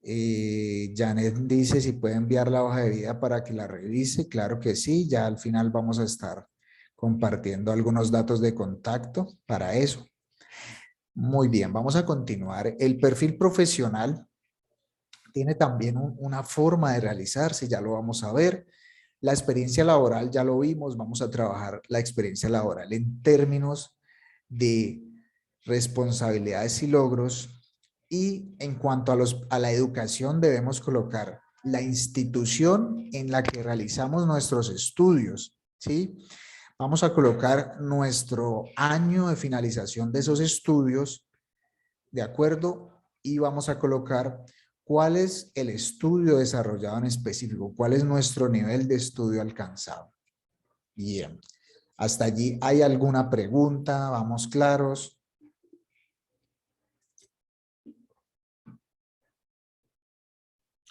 Janet dice si puede enviar la hoja de vida para que la revise. Claro que sí, ya al final vamos a estar compartiendo algunos datos de contacto para eso. Muy bien, vamos a continuar. El perfil profesional tiene también una forma de realizarse, ya lo vamos a ver. La experiencia laboral ya lo vimos, vamos a trabajar la experiencia laboral en términos de responsabilidades y logros. Y en cuanto a la educación, debemos colocar la institución en la que realizamos nuestros estudios, ¿sí? Vamos a colocar nuestro año de finalización de esos estudios, ¿de acuerdo? Y vamos a colocar cuál es el estudio desarrollado en específico, cuál es nuestro nivel de estudio alcanzado. Bien, hasta allí hay alguna pregunta, vamos claros.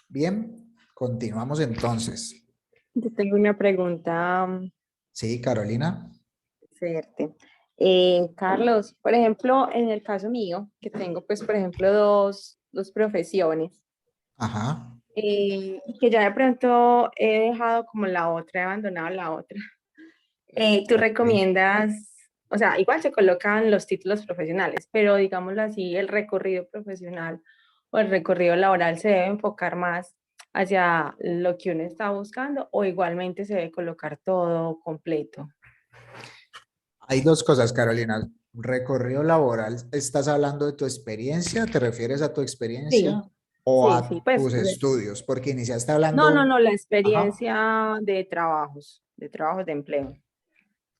Bien, continuamos entonces. Yo tengo una pregunta Sí, Carolina. fuerte. Carlos, por ejemplo, en el caso mío, que tengo, pues, por ejemplo, dos profesiones. Ajá. Y que ya de pronto he dejado como la otra, he abandonado la otra. ¿Tú Ok. recomiendas, o sea, igual se colocan los títulos profesionales, pero digámoslo así, el recorrido profesional o el recorrido laboral se debe enfocar más hacia lo que uno está buscando o igualmente se debe colocar todo completo? Hay dos cosas, Carolina. Recorrido laboral, ¿estás hablando de tu experiencia? ¿Te refieres a tu experiencia Sí, o sí, sí, a pues tus estudios? Porque iniciaste no, no, hablando... no, la Ajá. experiencia de trabajos de empleo.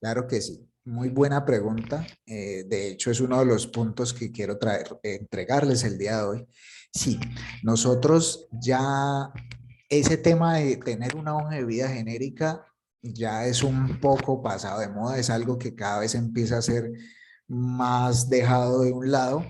Claro que sí. Muy buena pregunta. De hecho, es uno de los puntos que quiero entregarles el día de hoy. Sí, nosotros ya ese tema de tener una hoja de vida genérica ya es un poco pasado de moda, es algo que cada vez empieza a ser más dejado de un lado.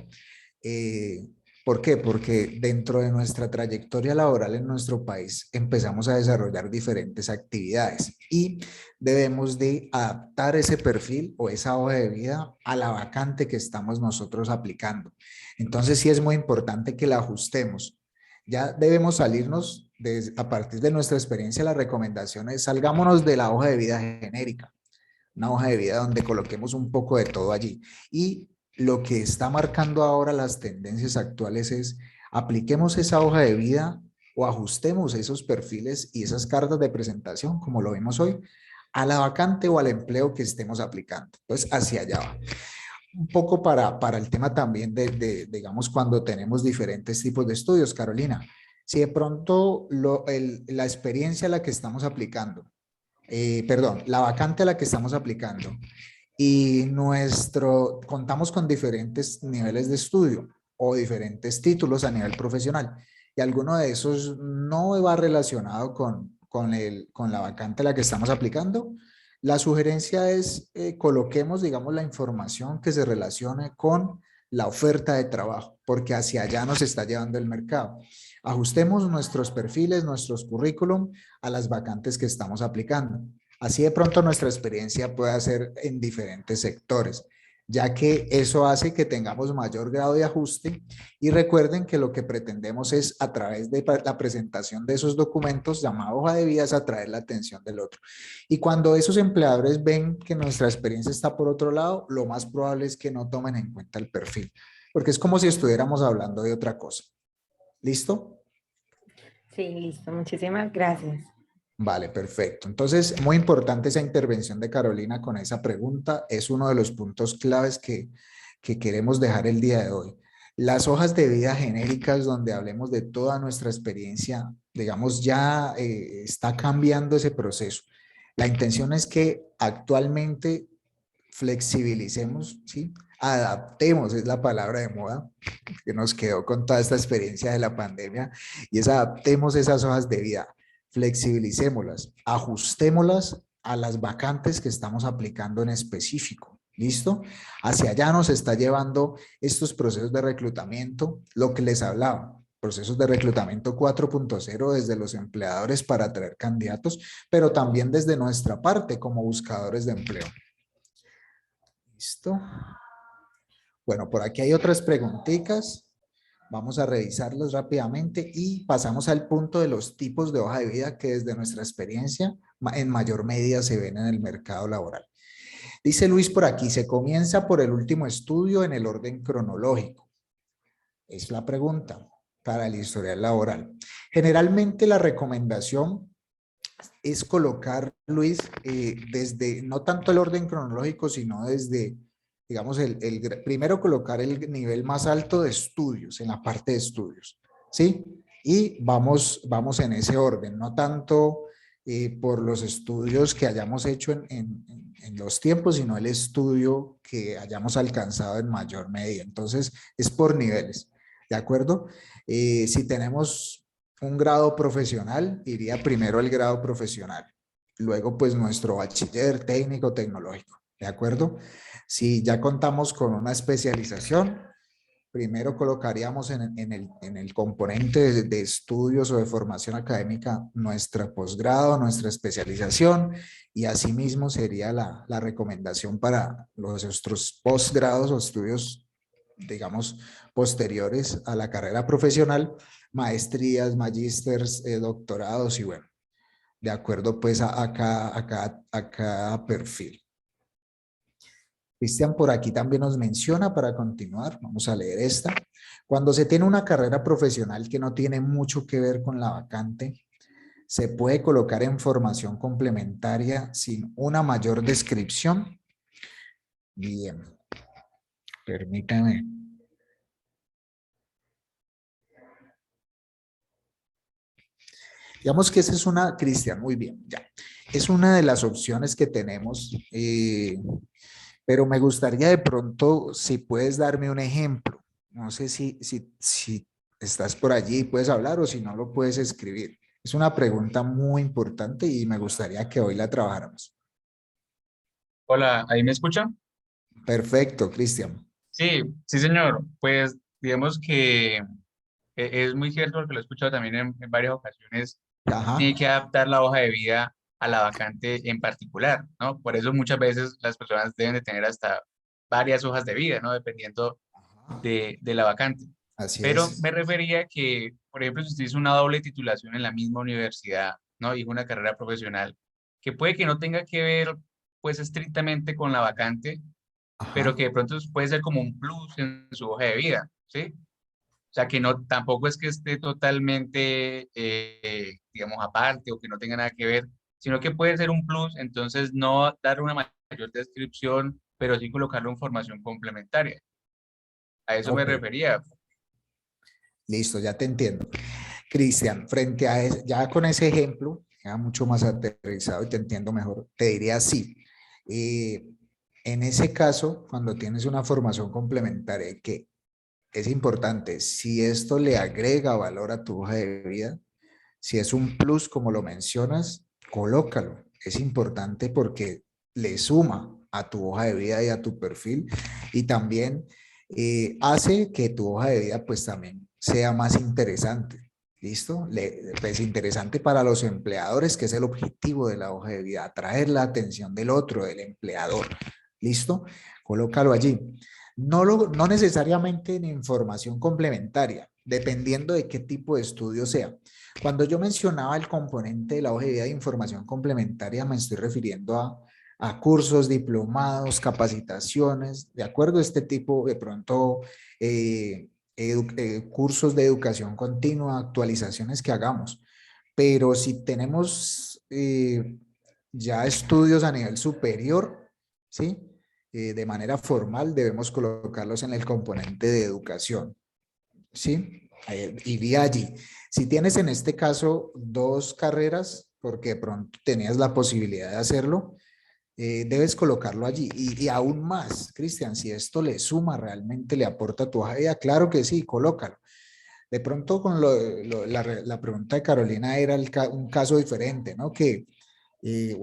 Eh, ¿Por qué? Porque dentro de nuestra trayectoria laboral en nuestro país empezamos a desarrollar diferentes actividades y debemos de adaptar ese perfil o esa hoja de vida a la vacante que estamos nosotros aplicando. Entonces sí es muy importante que la ajustemos. Ya debemos salirnos a partir de nuestra experiencia, las recomendaciones, salgámonos de la hoja de vida genérica, una hoja de vida donde coloquemos un poco de todo allí. Y lo que está marcando ahora las tendencias actuales es apliquemos esa hoja de vida o ajustemos esos perfiles y esas cartas de presentación, como lo vimos hoy, a la vacante o al empleo que estemos aplicando. Entonces, hacia allá va. Un poco para el tema también digamos, cuando tenemos diferentes tipos de estudios, Carolina. Si de pronto la experiencia a la que estamos aplicando, perdón, la vacante a la que estamos aplicando y contamos con diferentes niveles de estudio o diferentes títulos a nivel profesional y alguno de esos no va relacionado con la vacante a la que estamos aplicando. La sugerencia es coloquemos, digamos, la información que se relacione con la oferta de trabajo, porque hacia allá nos está llevando el mercado. Ajustemos nuestros perfiles, nuestros currículum a las vacantes que estamos aplicando. Así de pronto nuestra experiencia puede ser en diferentes sectores, ya que eso hace que tengamos mayor grado de ajuste y recuerden que lo que pretendemos es a través de la presentación de esos documentos llamada hoja de vida es atraer la atención del otro. Y cuando esos empleadores ven que nuestra experiencia está por otro lado, lo más probable es que no tomen en cuenta el perfil, porque es como si estuviéramos hablando de otra cosa. ¿Listo? Sí, listo, muchísimas gracias. Vale, perfecto. Entonces, muy importante esa intervención de Carolina con esa pregunta. Es uno de los puntos claves que queremos dejar el día de hoy. Las hojas de vida genéricas donde hablemos de toda nuestra experiencia, digamos, ya está cambiando ese proceso. La intención es que actualmente flexibilicemos, ¿sí? Adaptemos, es la palabra de moda que nos quedó con toda esta experiencia de la pandemia, y es adaptemos esas hojas de vida, flexibilicémoslas, ajustémoslas a las vacantes que estamos aplicando en específico. ¿Listo? Hacia allá nos está llevando estos procesos de reclutamiento, lo que les hablaba, procesos de reclutamiento 4.0 desde los empleadores para atraer candidatos, pero también desde nuestra parte como buscadores de empleo. ¿Listo? Bueno, por aquí hay otras preguntitas. Vamos a revisarlas rápidamente y pasamos al punto de los tipos de hoja de vida que desde nuestra experiencia en mayor medida se ven en el mercado laboral. Dice Luis por aquí, se comienza por el último estudio en el orden cronológico. Es la pregunta para el historial laboral. Generalmente la recomendación es colocar, Luis, desde, no tanto el orden cronológico, sino desde, digamos, primero colocar el nivel más alto de estudios, en la parte de estudios, ¿sí? Y vamos en ese orden, no tanto por los estudios que hayamos hecho en los tiempos, sino el estudio que hayamos alcanzado en mayor medida. Entonces, es por niveles, ¿de acuerdo? Si tenemos un grado profesional, iría primero el grado profesional, luego pues nuestro bachiller técnico tecnológico, ¿de acuerdo? Si ya contamos con una especialización, primero colocaríamos en el componente de estudios o de formación académica nuestra posgrado, nuestra especialización, y asimismo sería la recomendación para nuestros posgrados o estudios digamos, posteriores a la carrera profesional, maestrías, magísters, doctorados y bueno, de acuerdo pues a cada perfil. Cristian por aquí también nos menciona, para continuar, vamos a leer esta. Cuando se tiene una carrera profesional que no tiene mucho que ver con la vacante, ¿se puede colocar en formación complementaria sin una mayor descripción? Bien, permítame. Digamos que esa es una, Cristian, muy bien, ya. Es una de las opciones que tenemos, pero me gustaría de pronto, si puedes darme un ejemplo. No sé si estás por allí y puedes hablar o si no lo puedes escribir. Es una pregunta muy importante y me gustaría que hoy la trabajáramos. Hola, ¿ahí me escuchan? Perfecto, Cristian. Sí, sí, señor. Pues digamos que es muy cierto porque lo he escuchado también en varias ocasiones. Ajá, Tiene que adaptar la hoja de vida a la vacante en particular, ¿no? Por eso muchas veces las personas deben de tener hasta varias hojas de vida, ¿no? Dependiendo de la vacante. así Pero es. me refería que, por ejemplo, si usted hizo una doble titulación en la misma universidad, ¿no? Y una carrera profesional, que puede que no tenga que ver, pues, estrictamente con la vacante, pero Ajá, que de pronto puede ser como un plus en su hoja de vida, ¿sí? O sea, que no, tampoco es que esté totalmente, digamos, aparte o que no tenga nada que ver, sino que puede ser un plus, entonces no dar una mayor descripción, pero sí colocarlo en formación complementaria. A eso me ok. refería. Listo, ya te entiendo. Cristian, frente a ya con ese ejemplo, ya mucho más aterrizado y te entiendo mejor, te diría así. eh, en ese caso, cuando tienes una formación complementaria, que es importante, si esto le agrega valor a tu hoja de vida, si es un plus como lo mencionas, colócalo. Es importante porque le suma a tu hoja de vida y a tu perfil y también hace que tu hoja de vida pues también sea más interesante. ¿Listo? Pues interesante para los empleadores, que es el objetivo de la hoja de vida, atraer la atención del otro, del empleador. ¿Listo? Colócalo allí. No necesariamente en información complementaria, dependiendo de qué tipo de estudio sea. Cuando yo mencionaba el componente de la hoja de vida de información complementaria, me estoy refiriendo a cursos, diplomados, capacitaciones, de acuerdo a este tipo, de pronto, cursos de educación continua, actualizaciones que hagamos. Pero si tenemos ya estudios a nivel superior, ¿sí? De manera formal, debemos colocarlos en el componente de educación, ¿sí? Iría allí. Si tienes en este caso dos carreras, porque de pronto tenías la posibilidad de hacerlo, debes colocarlo allí. Y aún más, Cristian, si esto le suma, realmente le aporta a tu hoja de vida, claro que sí, colócalo. De pronto con la pregunta de Carolina era un caso diferente, ¿no? Que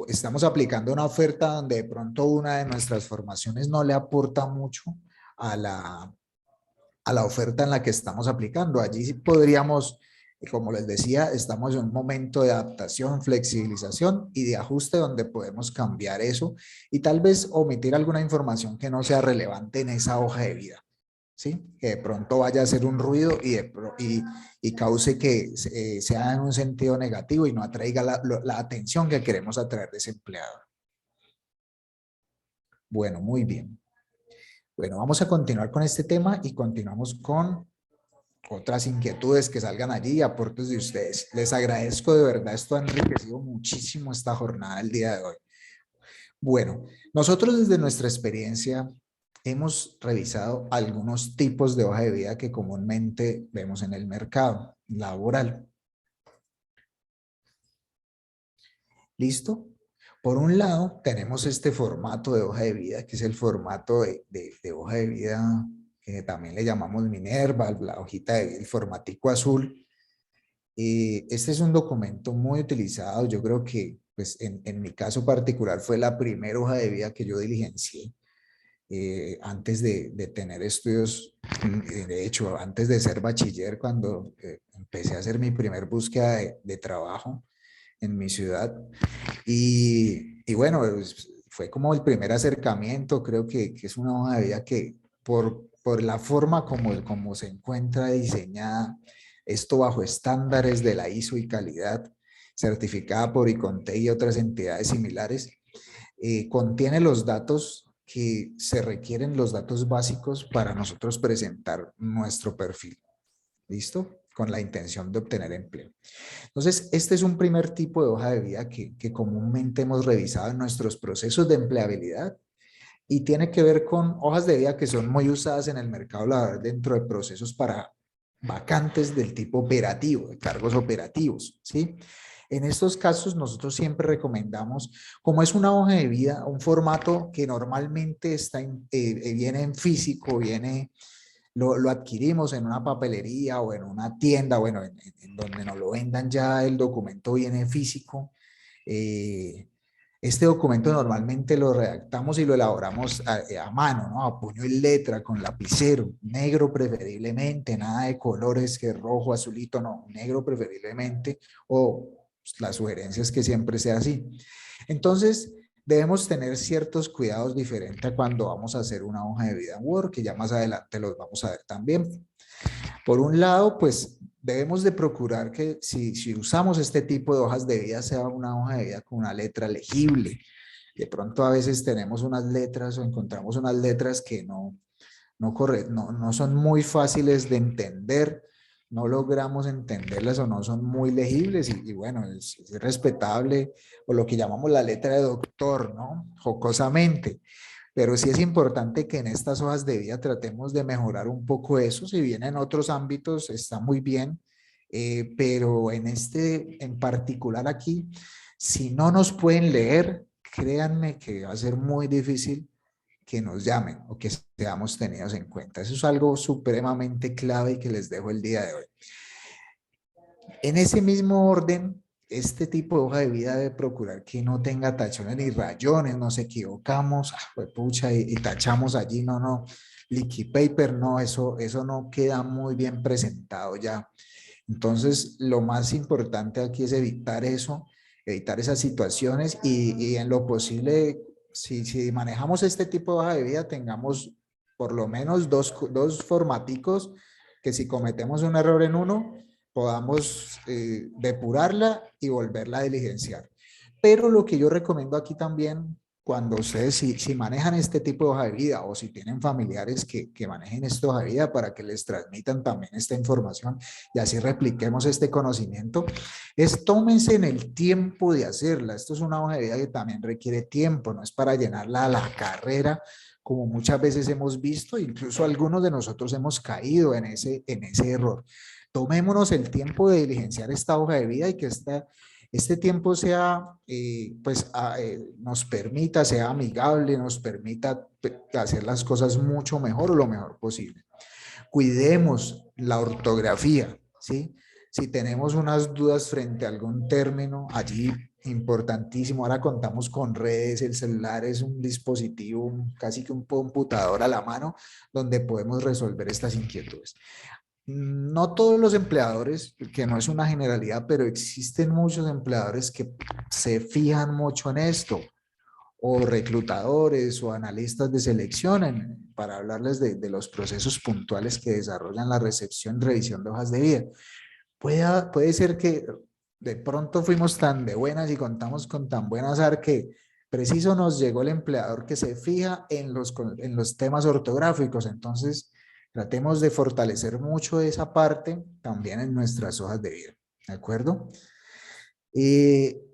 estamos aplicando una oferta donde de pronto una de nuestras formaciones no le aporta mucho a la oferta en la que estamos aplicando. Allí sí podríamos, como les decía, estamos en un momento de adaptación, flexibilización y de ajuste donde podemos cambiar eso y tal vez omitir alguna información que no sea relevante en esa hoja de vida, ¿sí? Que de pronto vaya a hacer un ruido y cause que sea en un sentido negativo y no atraiga la atención que queremos atraer de ese empleador. Bueno, muy bien. Bueno, vamos a continuar con este tema y continuamos con otras inquietudes que salgan allí y aportes de ustedes. Les agradezco de verdad, esto ha enriquecido muchísimo esta jornada el día de hoy. Bueno, nosotros desde nuestra experiencia hemos revisado algunos tipos de hoja de vida que comúnmente vemos en el mercado laboral. ¿Listo? Por un lado, tenemos este formato de hoja de vida, que es el formato de hoja de vida que también le llamamos Minerva, la hojita de el formatico azul. Este es un documento muy utilizado. Yo creo que pues, en mi caso particular fue la primera hoja de vida que yo diligencié antes de tener estudios. De hecho, antes de ser bachiller, cuando empecé a hacer mi primer búsqueda de trabajo en mi ciudad. Y bueno, pues, fue como el primer acercamiento. Creo que es una hoja de vida que por la forma como se encuentra diseñada, esto bajo estándares de la ISO y calidad, certificada por ICONTE y otras entidades similares, contiene los datos que se requieren, los datos básicos para nosotros presentar nuestro perfil. ¿Listo? Con la intención de obtener empleo. Entonces, este es un primer tipo de hoja de vida que comúnmente hemos revisado en nuestros procesos de empleabilidad y tiene que ver con hojas de vida que son muy usadas en el mercado laboral dentro de procesos para vacantes del tipo operativo, de cargos operativos, ¿sí? En estos casos nosotros siempre recomendamos, como es una hoja de vida, un formato que normalmente viene en físico, lo adquirimos en una papelería o en una tienda, bueno, en donde nos lo vendan ya el documento viene físico. Este documento normalmente lo redactamos y lo elaboramos a mano, ¿no? A puño y letra, con lapicero, negro preferiblemente, nada de colores que rojo, azulito, no, negro preferiblemente, o la sugerencia es que siempre sea así. Entonces, debemos tener ciertos cuidados diferentes a cuando vamos a hacer una hoja de vida en Word, que ya más adelante los vamos a ver también. Por un lado, pues debemos de procurar que si usamos este tipo de hojas de vida, sea una hoja de vida con una letra legible. De pronto a veces tenemos unas letras o encontramos unas letras que no son muy fáciles de entender, no logramos entenderlas o no son muy legibles y bueno, es respetable, o lo que llamamos la letra de doctor, ¿no? Jocosamente. Pero sí es importante que en estas hojas de vida tratemos de mejorar un poco eso. Si bien en otros ámbitos está muy bien, pero en particular aquí, si no nos pueden leer, créanme que va a ser muy difícil que nos llamen o que seamos tenidos en cuenta. Eso es algo supremamente clave y que les dejo el día de hoy. En ese mismo orden, este tipo de hoja de vida debe procurar que no tenga tachones ni rayones, nos equivocamos, pucha, y tachamos allí, no, leaky paper, no, eso no queda muy bien presentado ya. Entonces, lo más importante aquí es evitar eso, evitar esas situaciones y en lo posible, si manejamos este tipo de hoja de vida, tengamos por lo menos dos formaticos que si cometemos un error en uno, podamos depurarla y volverla a diligenciar. Pero lo que yo recomiendo aquí también, cuando ustedes si manejan este tipo de hoja de vida o si tienen familiares que manejen esta hoja de vida para que les transmitan también esta información y así repliquemos este conocimiento, es tómense en el tiempo de hacerla. Esto es una hoja de vida que también requiere tiempo, no es para llenarla a la carrera, como muchas veces hemos visto, incluso algunos de nosotros hemos caído en ese error. Tomémonos el tiempo de diligenciar esta hoja de vida y que este tiempo sea, nos permita, sea amigable, nos permita hacer las cosas mucho mejor o lo mejor posible. Cuidemos la ortografía, ¿sí? Si tenemos unas dudas frente a algún término, allí importantísimo, ahora contamos con redes, el celular es un dispositivo, casi que un computador a la mano, donde podemos resolver estas inquietudes. No todos los empleadores, que no es una generalidad, pero existen muchos empleadores que se fijan mucho en esto, o reclutadores o analistas de selección para hablarles de los procesos puntuales que desarrollan la recepción y revisión de hojas de vida. Puede ser que de pronto fuimos tan de buenas y contamos con tan buen azar que preciso nos llegó el empleador que se fija en los temas ortográficos. Entonces, tratemos de fortalecer mucho esa parte también en nuestras hojas de vida, ¿de acuerdo?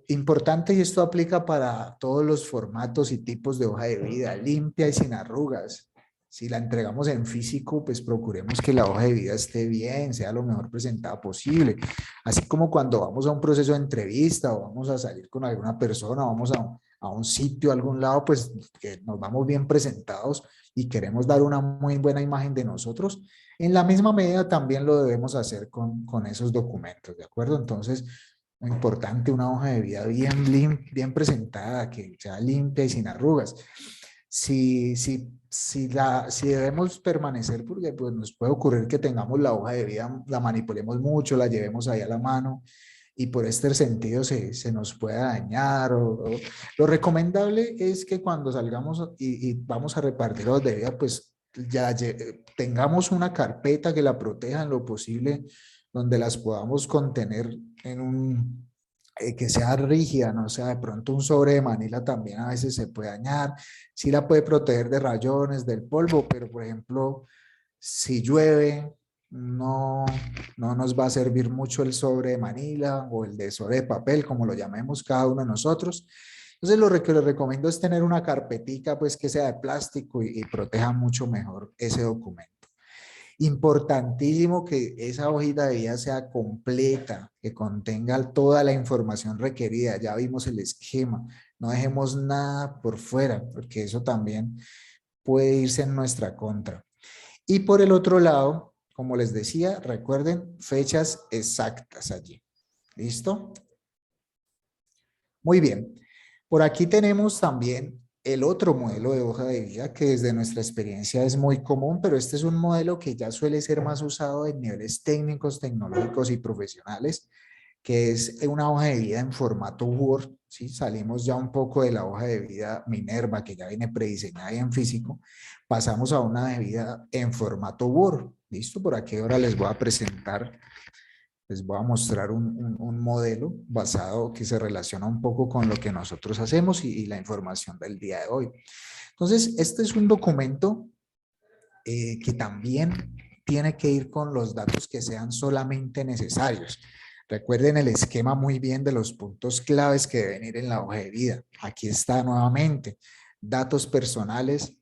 Importante, y esto aplica para todos los formatos y tipos de hoja de vida, limpia y sin arrugas. Si la entregamos en físico, pues procuremos que la hoja de vida esté bien, sea lo mejor presentada posible. Así como cuando vamos a un proceso de entrevista o vamos a salir con alguna persona, vamos a un sitio, a algún lado, pues que nos vamos bien presentados y queremos dar una muy buena imagen de nosotros. En la misma medida también lo debemos hacer con esos documentos, ¿de acuerdo? Entonces, importante, una hoja de vida bien presentada, que sea limpia y sin arrugas. Si debemos permanecer, porque pues nos puede ocurrir que tengamos la hoja de vida, la manipulemos mucho, la llevemos ahí a la mano y por este sentido se nos pueda dañar. Lo recomendable es que cuando salgamos y vamos a repartir hojas de vida, pues tengamos una carpeta que la proteja en lo posible, donde las podamos contener en un, que sea rígida, no sea de pronto un sobre de manila también a veces se puede dañar, sí la puede proteger de rayones, del polvo, pero por ejemplo, si llueve, no nos va a servir mucho el sobre de manila o el de sobre de papel, como lo llamemos cada uno de nosotros. Entonces lo que les recomiendo es tener una carpetica pues que sea de plástico y proteja mucho mejor ese documento. Importantísimo que esa hojita de vida sea completa, que contenga toda la información requerida. Ya vimos el esquema, no dejemos nada por fuera, porque eso también puede irse en nuestra contra. Y por el otro lado, como les decía, recuerden fechas exactas allí. ¿Listo? Muy bien. Por aquí tenemos también el otro modelo de hoja de vida que desde nuestra experiencia es muy común, pero este es un modelo que ya suele ser más usado en niveles técnicos, tecnológicos y profesionales, que es una hoja de vida en formato Word, ¿sí? Salimos ya un poco de la hoja de vida Minerva, que ya viene prediseñada y en físico, pasamos a una de vida en formato Word. ¿Listo? Por aquí ahora les voy a presentar, les voy a mostrar un modelo basado que se relaciona un poco con lo que nosotros hacemos y la información del día de hoy. Entonces, este es un documento que también tiene que ir con los datos que sean solamente necesarios. Recuerden el esquema muy bien de los puntos claves que deben ir en la hoja de vida. Aquí está nuevamente, datos personales,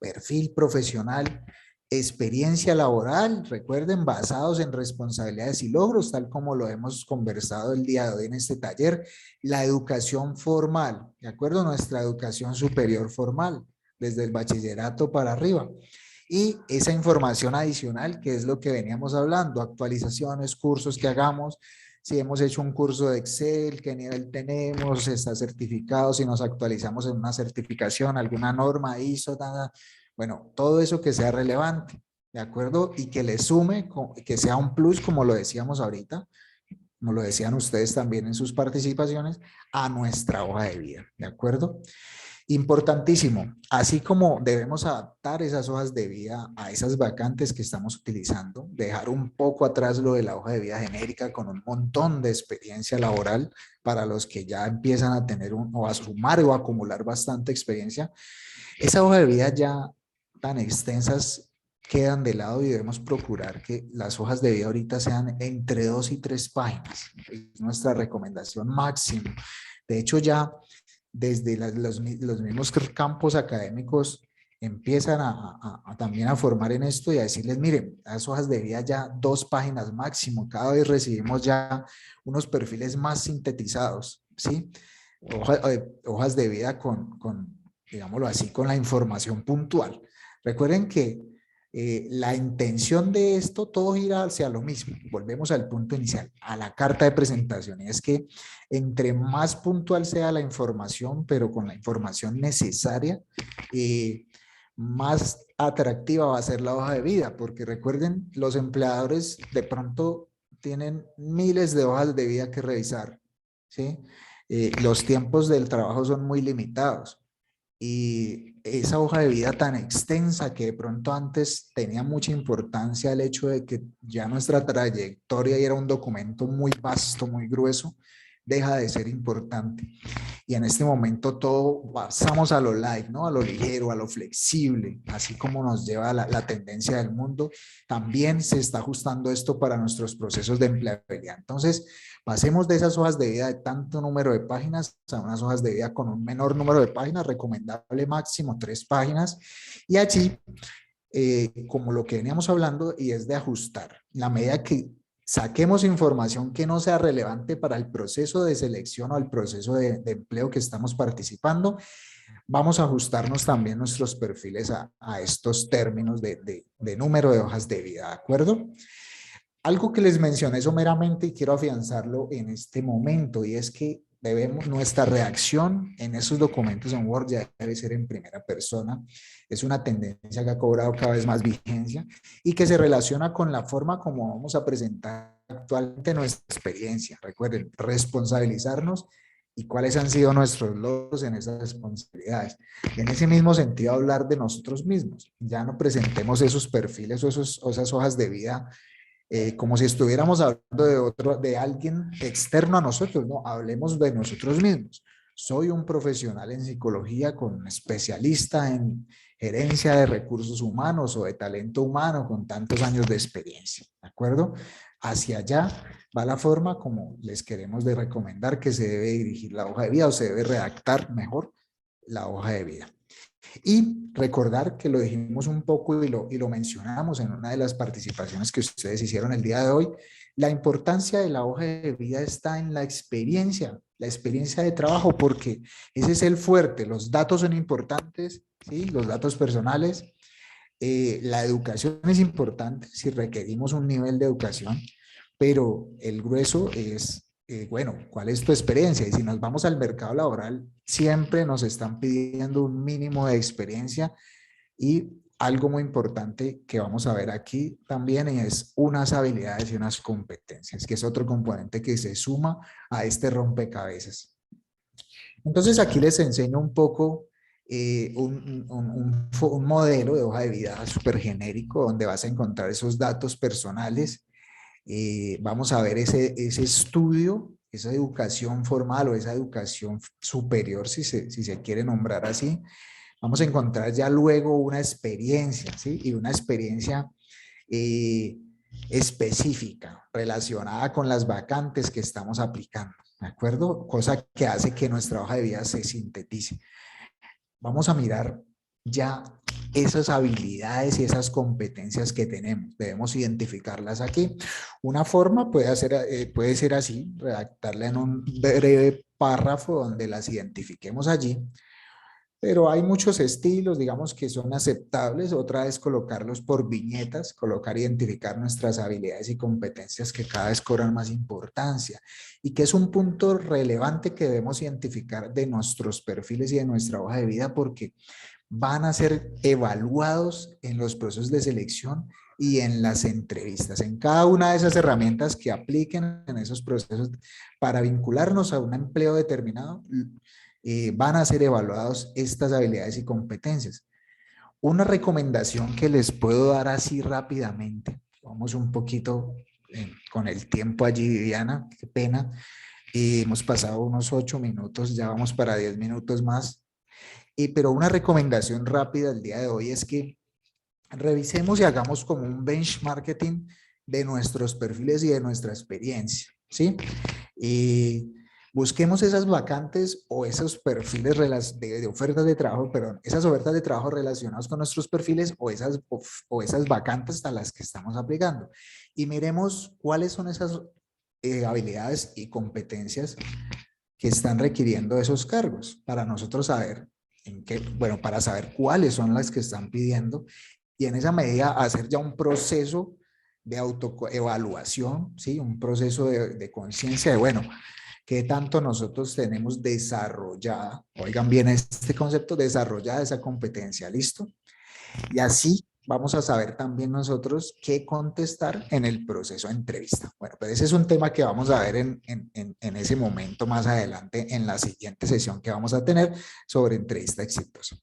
perfil profesional, experiencia laboral, recuerden, basados en responsabilidades y logros, tal como lo hemos conversado el día de hoy en este taller. La educación formal, ¿de acuerdo? Nuestra educación superior formal, desde el bachillerato para arriba. Y esa información adicional, que es lo que veníamos hablando, actualizaciones, cursos que hagamos, si hemos hecho un curso de Excel, qué nivel tenemos, está certificado, si nos actualizamos en una certificación, alguna norma ISO, nada. Bueno, todo eso que sea relevante, ¿de acuerdo? Y que le sume, que sea un plus, como lo decíamos ahorita, como lo decían ustedes también en sus participaciones, a nuestra hoja de vida, ¿de acuerdo? Importantísimo, así como debemos adaptar esas hojas de vida a esas vacantes que estamos utilizando, dejar un poco atrás lo de la hoja de vida genérica con un montón de experiencia laboral para los que ya empiezan a tener o a sumar o a acumular bastante experiencia. Esa hoja de vida ya tan extensas quedan de lado y debemos procurar que las hojas de vida ahorita sean entre 2 y 3 páginas. Es nuestra recomendación máxima. De hecho, ya desde los mismos campos académicos empiezan también a formar en esto y a decirles, miren, las hojas de vida ya 2 páginas máximo, cada vez recibimos ya unos perfiles más sintetizados, ¿sí? Hojas de vida con, digámoslo así, con la información puntual. Recuerden que la intención de esto, todo gira hacia lo mismo. Volvemos al punto inicial, a la carta de presentación. Y es que entre más puntual sea la información, pero con la información necesaria, más atractiva va a ser la hoja de vida. Porque recuerden, los empleadores de pronto tienen miles de hojas de vida que revisar, ¿sí? Los tiempos del trabajo son muy limitados. Y esa hoja de vida tan extensa que de pronto antes tenía mucha importancia el hecho de que ya nuestra trayectoria era un documento muy vasto, muy grueso, deja de ser importante. Y en este momento todo pasamos a lo light, ¿no? A lo ligero, a lo flexible, así como nos lleva la tendencia del mundo. También se está ajustando esto para nuestros procesos de empleabilidad. Entonces, pasemos de esas hojas de vida de tanto número de páginas a unas hojas de vida con un menor número de páginas, recomendable máximo 3 páginas. Y allí, como lo que veníamos hablando, y es de ajustar. La medida que saquemos información que no sea relevante para el proceso de selección o el proceso de empleo que estamos participando, vamos a ajustarnos también nuestros perfiles a estos términos de número de hojas de vida, ¿de acuerdo? Algo que les mencioné someramente y quiero afianzarlo en este momento, y es que nuestra reacción en esos documentos en Word ya debe ser en primera persona. Es una tendencia que ha cobrado cada vez más vigencia y que se relaciona con la forma como vamos a presentar actualmente nuestra experiencia. Recuerden, responsabilizarnos y cuáles han sido nuestros logros en esas responsabilidades. En ese mismo sentido, hablar de nosotros mismos. Ya no presentemos esos perfiles o esas hojas de vida como si estuviéramos hablando de alguien externo a nosotros, no, hablemos de nosotros mismos. Soy un profesional en psicología con especialista en gerencia de recursos humanos o de talento humano con tantos años de experiencia, ¿de acuerdo? Hacia allá va la forma como les queremos de recomendar que se debe dirigir la hoja de vida o se debe redactar mejor la hoja de vida. Y recordar que lo dijimos un poco y lo mencionamos en una de las participaciones que ustedes hicieron el día de hoy, la importancia de la hoja de vida está en la experiencia de trabajo, porque ese es el fuerte. Los datos son importantes, ¿sí? Los datos personales. La educación es importante si requerimos un nivel de educación, pero el grueso es, bueno, ¿cuál es tu experiencia? Y si nos vamos al mercado laboral, siempre nos están pidiendo un mínimo de experiencia y algo muy importante que vamos a ver aquí también es unas habilidades y unas competencias, que es otro componente que se suma a este rompecabezas. Entonces aquí les enseño un poco un modelo de hoja de vida súper genérico donde vas a encontrar esos datos personales. Vamos a ver ese estudio, esa educación formal o esa educación superior, si se quiere nombrar así. Vamos a encontrar ya luego una experiencia, ¿sí? Y una experiencia específica relacionada con las vacantes que estamos aplicando, ¿de acuerdo? Cosa que hace que nuestra hoja de vida se sintetice. Vamos a mirar ya esas habilidades y esas competencias que tenemos. Debemos identificarlas aquí. Una forma puede ser así, redactarla en un breve párrafo donde las identifiquemos allí. Pero hay muchos estilos, digamos, que son aceptables. Otra es colocarlos por viñetas, identificar nuestras habilidades y competencias que cada vez cobran más importancia y que es un punto relevante que debemos identificar de nuestros perfiles y de nuestra hoja de vida porque van a ser evaluados en los procesos de selección y en las entrevistas, en cada una de esas herramientas que apliquen en esos procesos para vincularnos a un empleo determinado. Van a ser evaluados estas habilidades y competencias. Una recomendación que les puedo dar así rápidamente, vamos un poquito con el tiempo allí, Viviana, qué pena, hemos pasado unos 8 minutos, ya vamos para 10 minutos más, pero una recomendación rápida el día de hoy es que revisemos y hagamos como un benchmarking de nuestros perfiles y de nuestra experiencia, ¿sí? Busquemos esas vacantes o esos perfiles de ofertas de trabajo, perdón, esas ofertas de trabajo relacionadas con nuestros perfiles o esas vacantes a las que estamos aplicando. Y miremos cuáles son esas habilidades y competencias que están requiriendo esos cargos para nosotros saber para saber cuáles son las que están pidiendo y en esa medida hacer ya un proceso de autoevaluación, ¿sí? Un proceso de conciencia de, bueno, qué tanto nosotros tenemos desarrollada, oigan bien este concepto, desarrollada esa competencia, ¿listo? Y así vamos a saber también nosotros qué contestar en el proceso de entrevista. Bueno, pues ese es un tema que vamos a ver en ese momento más adelante en la siguiente sesión que vamos a tener sobre entrevista exitosa.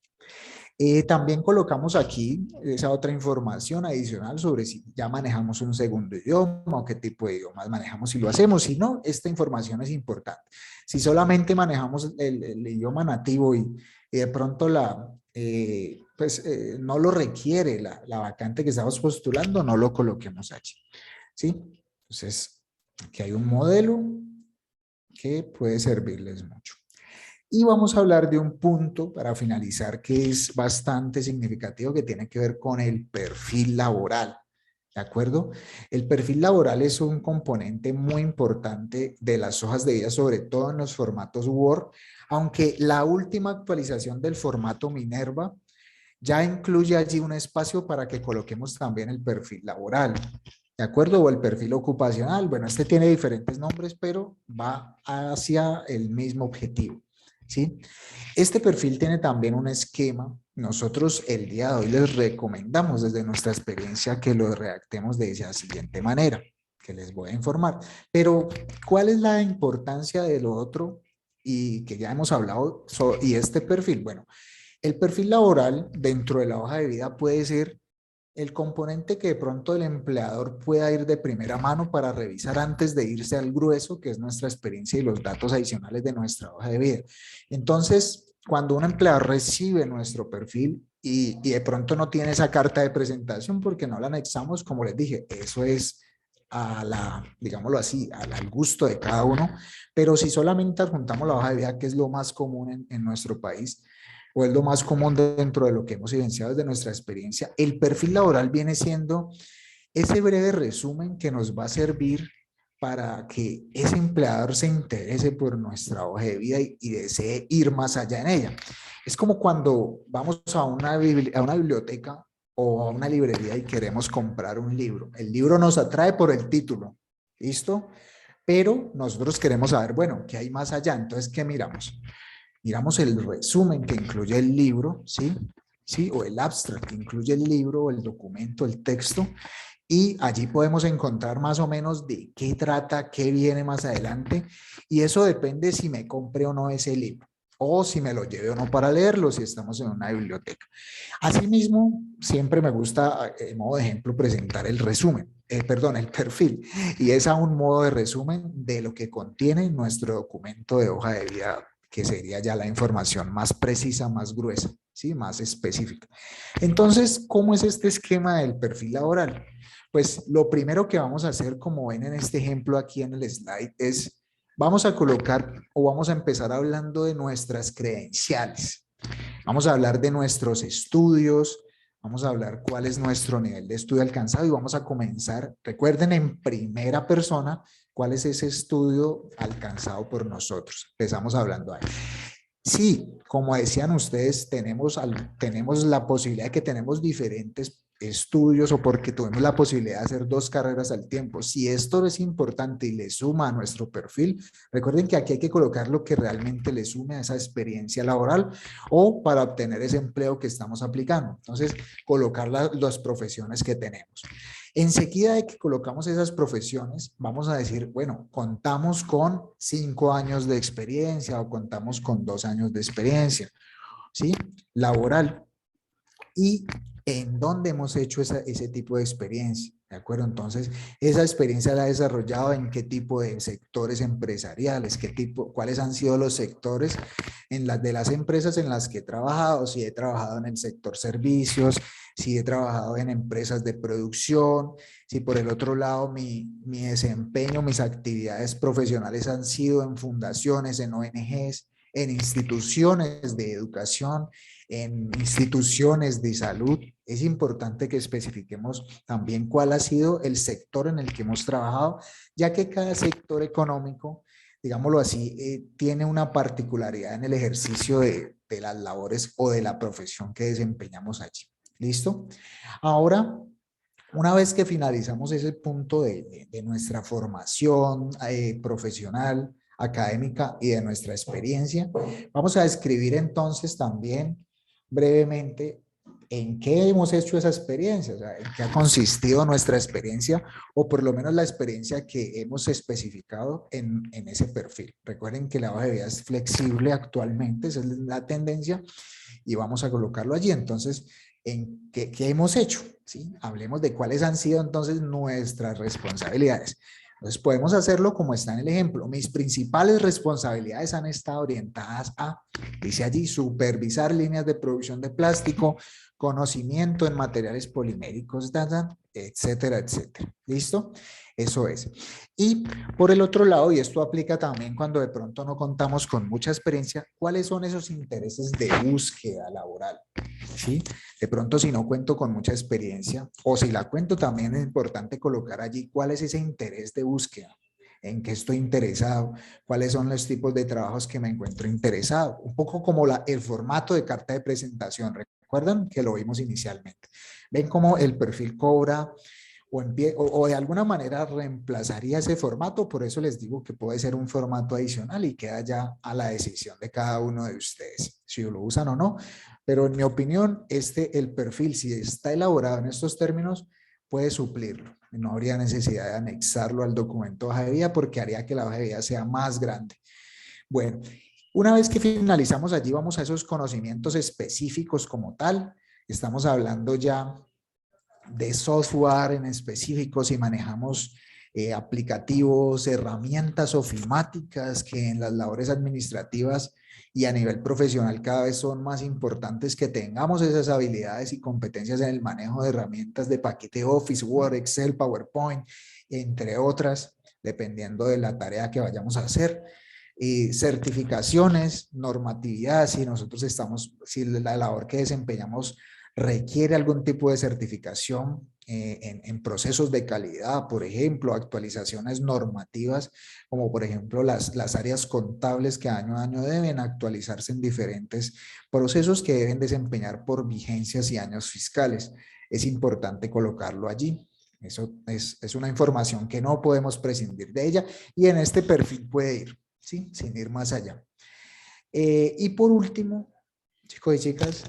También colocamos aquí esa otra información adicional sobre si ya manejamos un segundo idioma o qué tipo de idiomas manejamos si lo hacemos. Si no, esta información es importante. Si solamente manejamos el idioma nativo y de pronto no lo requiere la vacante que estamos postulando, no lo coloquemos allí, ¿sí? Entonces, aquí hay un modelo que puede servirles mucho. Y vamos a hablar de un punto para finalizar que es bastante significativo que tiene que ver con el perfil laboral, ¿de acuerdo? El perfil laboral es un componente muy importante de las hojas de vida, sobre todo en los formatos Word, aunque la última actualización del formato Minerva ya incluye allí un espacio para que coloquemos también el perfil laboral, ¿de acuerdo? O el perfil ocupacional. Bueno, este tiene diferentes nombres, pero va hacia el mismo objetivo, ¿sí? Este perfil tiene también un esquema. Nosotros el día de hoy les recomendamos desde nuestra experiencia que lo redactemos de esa siguiente manera, que les voy a informar. Pero, ¿cuál es la importancia de lo otro y que ya hemos hablado, y este perfil, bueno, el perfil laboral dentro de la hoja de vida puede ser el componente que de pronto el empleador pueda ir de primera mano para revisar antes de irse al grueso, que es nuestra experiencia y los datos adicionales de nuestra hoja de vida. Entonces, cuando un empleador recibe nuestro perfil y de pronto no tiene esa carta de presentación porque no la anexamos, como les dije, eso es a la, digámoslo así, al gusto de cada uno, pero si solamente adjuntamos la hoja de vida, que es lo más común en nuestro país, o es lo más común dentro de lo que hemos evidenciado desde nuestra experiencia, el perfil laboral viene siendo ese breve resumen que nos va a servir para que ese empleador se interese por nuestra hoja de vida y desee ir más allá en ella. Es como cuando vamos a una biblioteca o a una librería y queremos comprar un libro. El libro nos atrae por el título, ¿listo? Pero nosotros queremos saber, bueno, ¿qué hay más allá? Entonces, ¿qué miramos? Miramos el resumen que incluye el libro, ¿sí? ¿Sí? O el abstract que incluye el libro, el documento, el texto, y allí podemos encontrar más o menos de qué trata, qué viene más adelante, y eso depende si me compre o no ese libro, o si me lo lleve o no para leerlo, si estamos en una biblioteca. Asimismo, siempre me gusta, en modo de ejemplo, presentar el resumen, perdón, el perfil, y es a un modo de resumen de lo que contiene nuestro documento de hoja de vida, que sería ya la información más precisa, más gruesa, ¿sí? Más específica. Entonces, ¿cómo es este esquema del perfil laboral? Pues lo primero que vamos a hacer, como ven en este ejemplo aquí en el slide, es vamos a colocar o vamos a empezar hablando de nuestras credenciales. Vamos a hablar de nuestros estudios, vamos a hablar cuál es nuestro nivel de estudio alcanzado y vamos a comenzar, recuerden en primera persona, cuál es ese estudio alcanzado por nosotros. Empezamos hablando ahí. Sí, como decían ustedes, tenemos la posibilidad de que tenemos diferentes estudios o porque tuvimos la posibilidad de hacer 2 carreras al tiempo. Si esto es importante y le suma a nuestro perfil, recuerden que aquí hay que colocar lo que realmente le sume a esa experiencia laboral o para obtener ese empleo que estamos aplicando. Entonces, colocar las profesiones que tenemos. Enseguida de que colocamos esas profesiones, vamos a decir, bueno, contamos con 5 años de experiencia o contamos con 2 años de experiencia, ¿sí? Laboral. Y en dónde hemos hecho ese tipo de experiencia, ¿de acuerdo? Entonces, esa experiencia la ha desarrollado en qué tipo de sectores empresariales, cuáles han sido los sectores de las empresas en las que he trabajado, si he trabajado en el sector servicios, si he trabajado en empresas de producción, si por el otro lado mi desempeño, mis actividades profesionales han sido en fundaciones, en ONGs, en instituciones de educación, en instituciones de salud. Es importante que especifiquemos también cuál ha sido el sector en el que hemos trabajado, ya que cada sector económico, digámoslo así, tiene una particularidad en el ejercicio de las labores o de la profesión que desempeñamos allí. ¿Listo? Ahora, una vez que finalizamos ese punto de nuestra formación profesional, académica y de nuestra experiencia, vamos a describir entonces también brevemente en qué hemos hecho esa experiencia, o sea, en qué ha consistido nuestra experiencia o por lo menos la experiencia que hemos especificado en ese perfil. Recuerden que la hoja de vida es flexible actualmente, esa es la tendencia y vamos a colocarlo allí. Entonces, ¿en qué hemos hecho? ¿Sí? Hablemos de cuáles han sido entonces nuestras responsabilidades. Entonces podemos hacerlo como está en el ejemplo. Mis principales responsabilidades han estado orientadas a, dice allí, supervisar líneas de producción de plástico, conocimiento en materiales poliméricos, etcétera, etcétera. ¿Listo? Eso es. Y por el otro lado, y esto aplica también cuando de pronto no contamos con mucha experiencia, ¿cuáles son esos intereses de búsqueda laboral? ¿Sí? De pronto si no cuento con mucha experiencia o si la cuento también es importante colocar allí cuál es ese interés de búsqueda, en qué estoy interesado, cuáles son los tipos de trabajos que me encuentro interesado, un poco como el formato de carta de presentación, recuerdan que lo vimos inicialmente. Ven cómo el perfil cobra o de alguna manera reemplazaría ese formato, por eso les digo que puede ser un formato adicional y queda ya a la decisión de cada uno de ustedes, si lo usan o no, pero en mi opinión, el perfil, si está elaborado en estos términos, puede suplirlo, no habría necesidad de anexarlo al documento de hoja de vida porque haría que la hoja de vida sea más grande. Bueno, Una vez que finalizamos allí, vamos a esos conocimientos específicos como tal. Estamos hablando ya de software en específico, si manejamos aplicativos, herramientas ofimáticas que en las labores administrativas y a nivel profesional cada vez son más importantes que tengamos esas habilidades y competencias en el manejo de herramientas de paquete Office, Word, Excel, PowerPoint, entre otras, dependiendo de la tarea que vayamos a hacer. Certificaciones, normatividad, si nosotros si la labor que desempeñamos requiere algún tipo de certificación en procesos de calidad, por ejemplo, actualizaciones normativas, como por ejemplo las áreas contables que año a año deben actualizarse en diferentes procesos que deben desempeñar por vigencias y años fiscales. Es importante colocarlo allí. Eso es una información que no podemos prescindir de ella y en este perfil puede ir, ¿sí? Sin ir más allá. Y por último, chicos y chicas,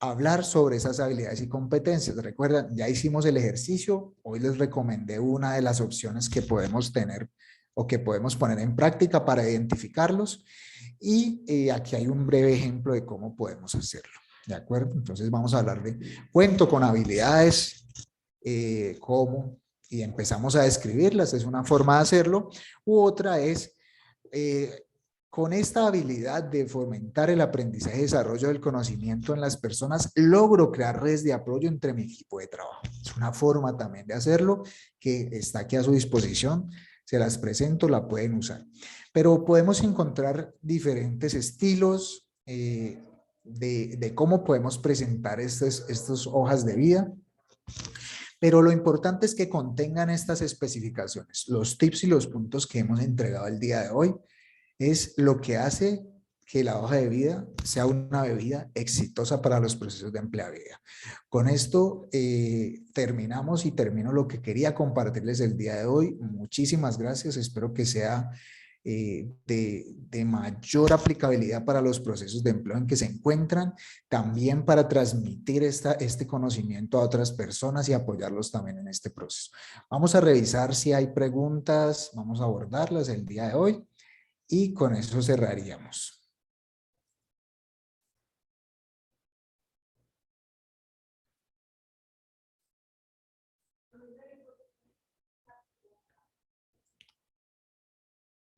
hablar sobre esas habilidades y competencias. Recuerdan, ya hicimos el ejercicio, hoy les recomendé una de las opciones que podemos tener o que podemos poner en práctica para identificarlos y aquí hay un breve ejemplo de cómo podemos hacerlo, ¿de acuerdo? Entonces vamos a hablar de cuento con habilidades, cómo, y empezamos a describirlas, es una forma de hacerlo, u otra es con esta habilidad de fomentar el aprendizaje y desarrollo del conocimiento en las personas, logro crear redes de apoyo entre mi equipo de trabajo. Es una forma también de hacerlo que está aquí a su disposición. Se las presento, la pueden usar. Pero podemos encontrar diferentes estilos de cómo podemos presentar estas hojas de vida. Pero lo importante es que contengan estas especificaciones. Los tips y los puntos que hemos entregado el día de hoy es lo que hace que la hoja de vida sea una vida exitosa para los procesos de empleabilidad. Con esto terminamos y termino lo que quería compartirles el día de hoy. Muchísimas gracias. Espero que sea de mayor aplicabilidad para los procesos de empleo en que se encuentran, también para transmitir este conocimiento a otras personas y apoyarlos también en este proceso. Vamos a revisar si hay preguntas, vamos a abordarlas el día de hoy. Y con eso cerraríamos.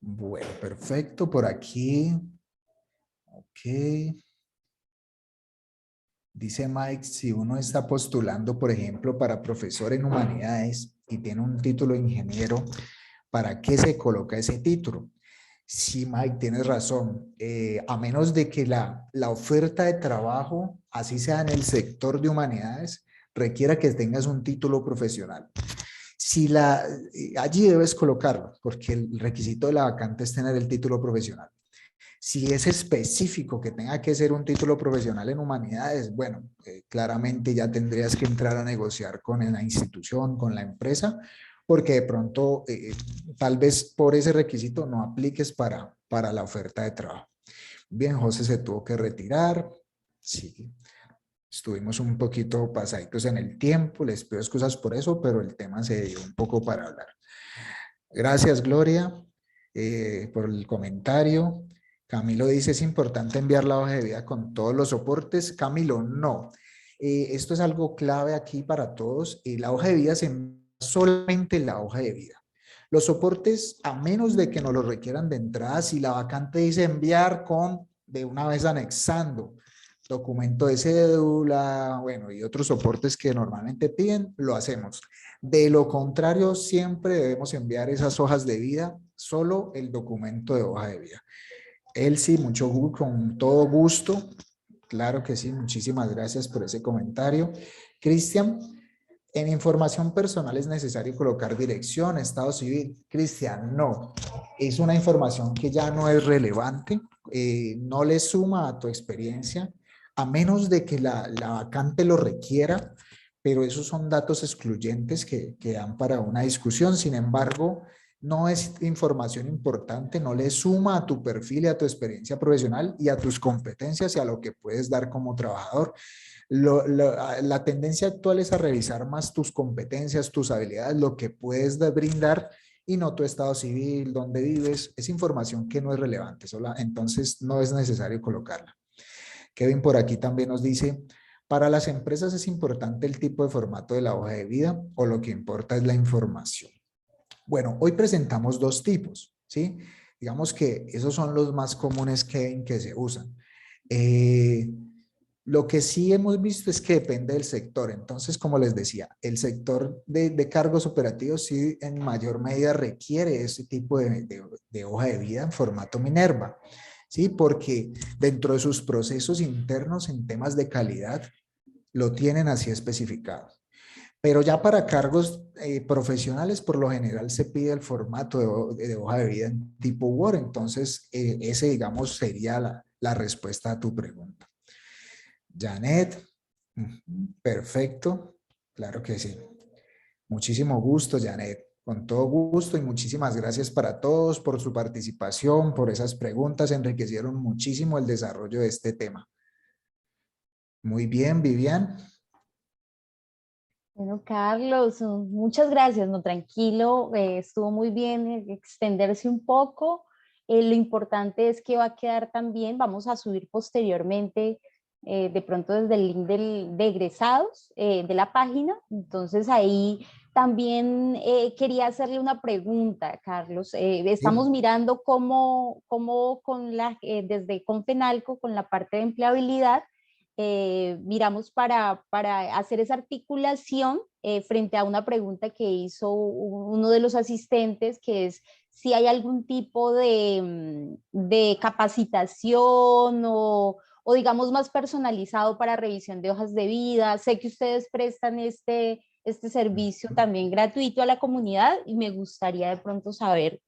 Bueno, perfecto. Por aquí. Ok. Dice Mike, si uno está postulando, por ejemplo, para profesor en humanidades y tiene un título de ingeniero, ¿para qué se coloca ese título? Sí, Mike, tienes razón. A menos de que la oferta de trabajo, así sea en el sector de humanidades, requiera que tengas un título profesional. Allí debes colocarlo, porque el requisito de la vacante es tener el título profesional. Si es específico que tenga que ser un título profesional en humanidades, bueno, claramente ya tendrías que entrar a negociar con la institución, con la empresa, porque de pronto tal vez por ese requisito no apliques para la oferta de trabajo. Bien, José se tuvo que retirar. Sí, estuvimos un poquito pasaditos en el tiempo, les pido excusas por eso, pero el tema se dio un poco para hablar. Gracias, Gloria, por el comentario. Camilo dice, es importante enviar la hoja de vida con todos los soportes. Camilo, no. Esto es algo clave aquí para todos. La hoja de vida se envía solamente la hoja de vida. Los soportes, a menos de que nos lo requieran de entrada, si la vacante dice enviar de una vez anexando documento de cédula, bueno, y otros soportes que normalmente piden, lo hacemos. De lo contrario, siempre debemos enviar esas hojas de vida, solo el documento de hoja de vida. Elsie, con todo gusto. Claro que sí, muchísimas gracias por ese comentario. Cristian, en información personal es necesario colocar dirección, estado civil. Cristian, no. Es una información que ya no es relevante, no le suma a tu experiencia, a menos de que la vacante lo requiera, pero esos son datos excluyentes que dan para una discusión. Sin embargo, no es información importante, no le suma a tu perfil y a tu experiencia profesional y a tus competencias y a lo que puedes dar como trabajador. La tendencia actual es a revisar más tus competencias, tus habilidades, lo que puedes brindar y no tu estado civil, dónde vives, es información que no es relevante, entonces no es necesario colocarla. Kevin por aquí también nos dice, para las empresas es importante el tipo de formato de la hoja de vida o lo que importa es la información. Bueno, hoy presentamos dos tipos, ¿sí? Digamos que esos son los más comunes, Kevin, que se usan. Lo que sí hemos visto es que depende del sector. Entonces, como les decía, el sector de cargos operativos sí en mayor medida requiere ese tipo de hoja de vida en formato Minerva, ¿sí? Porque dentro de sus procesos internos en temas de calidad lo tienen así especificado. Pero ya para cargos profesionales, por lo general se pide el formato de hoja de vida en tipo Word. Entonces, ese, digamos, sería la respuesta a tu pregunta. Janet, perfecto, claro que sí. Muchísimo gusto, Janet, con todo gusto y muchísimas gracias para todos por su participación, por esas preguntas, enriquecieron muchísimo el desarrollo de este tema. Muy bien, Vivian. Bueno, Carlos, muchas gracias, no, tranquilo, estuvo muy bien extenderse un poco. Lo importante es que va a quedar también, vamos a subir posteriormente, de pronto desde el link de egresados de la página. Entonces ahí también quería hacerle una pregunta, Carlos. Estamos mirando cómo con desde Confenalco, con la parte de empleabilidad, miramos para hacer esa articulación frente a una pregunta que hizo uno de los asistentes, que es si hay algún tipo de capacitación o digamos más personalizado para revisión de hojas de vida. Sé que ustedes prestan este servicio también gratuito a la comunidad y me gustaría de pronto saber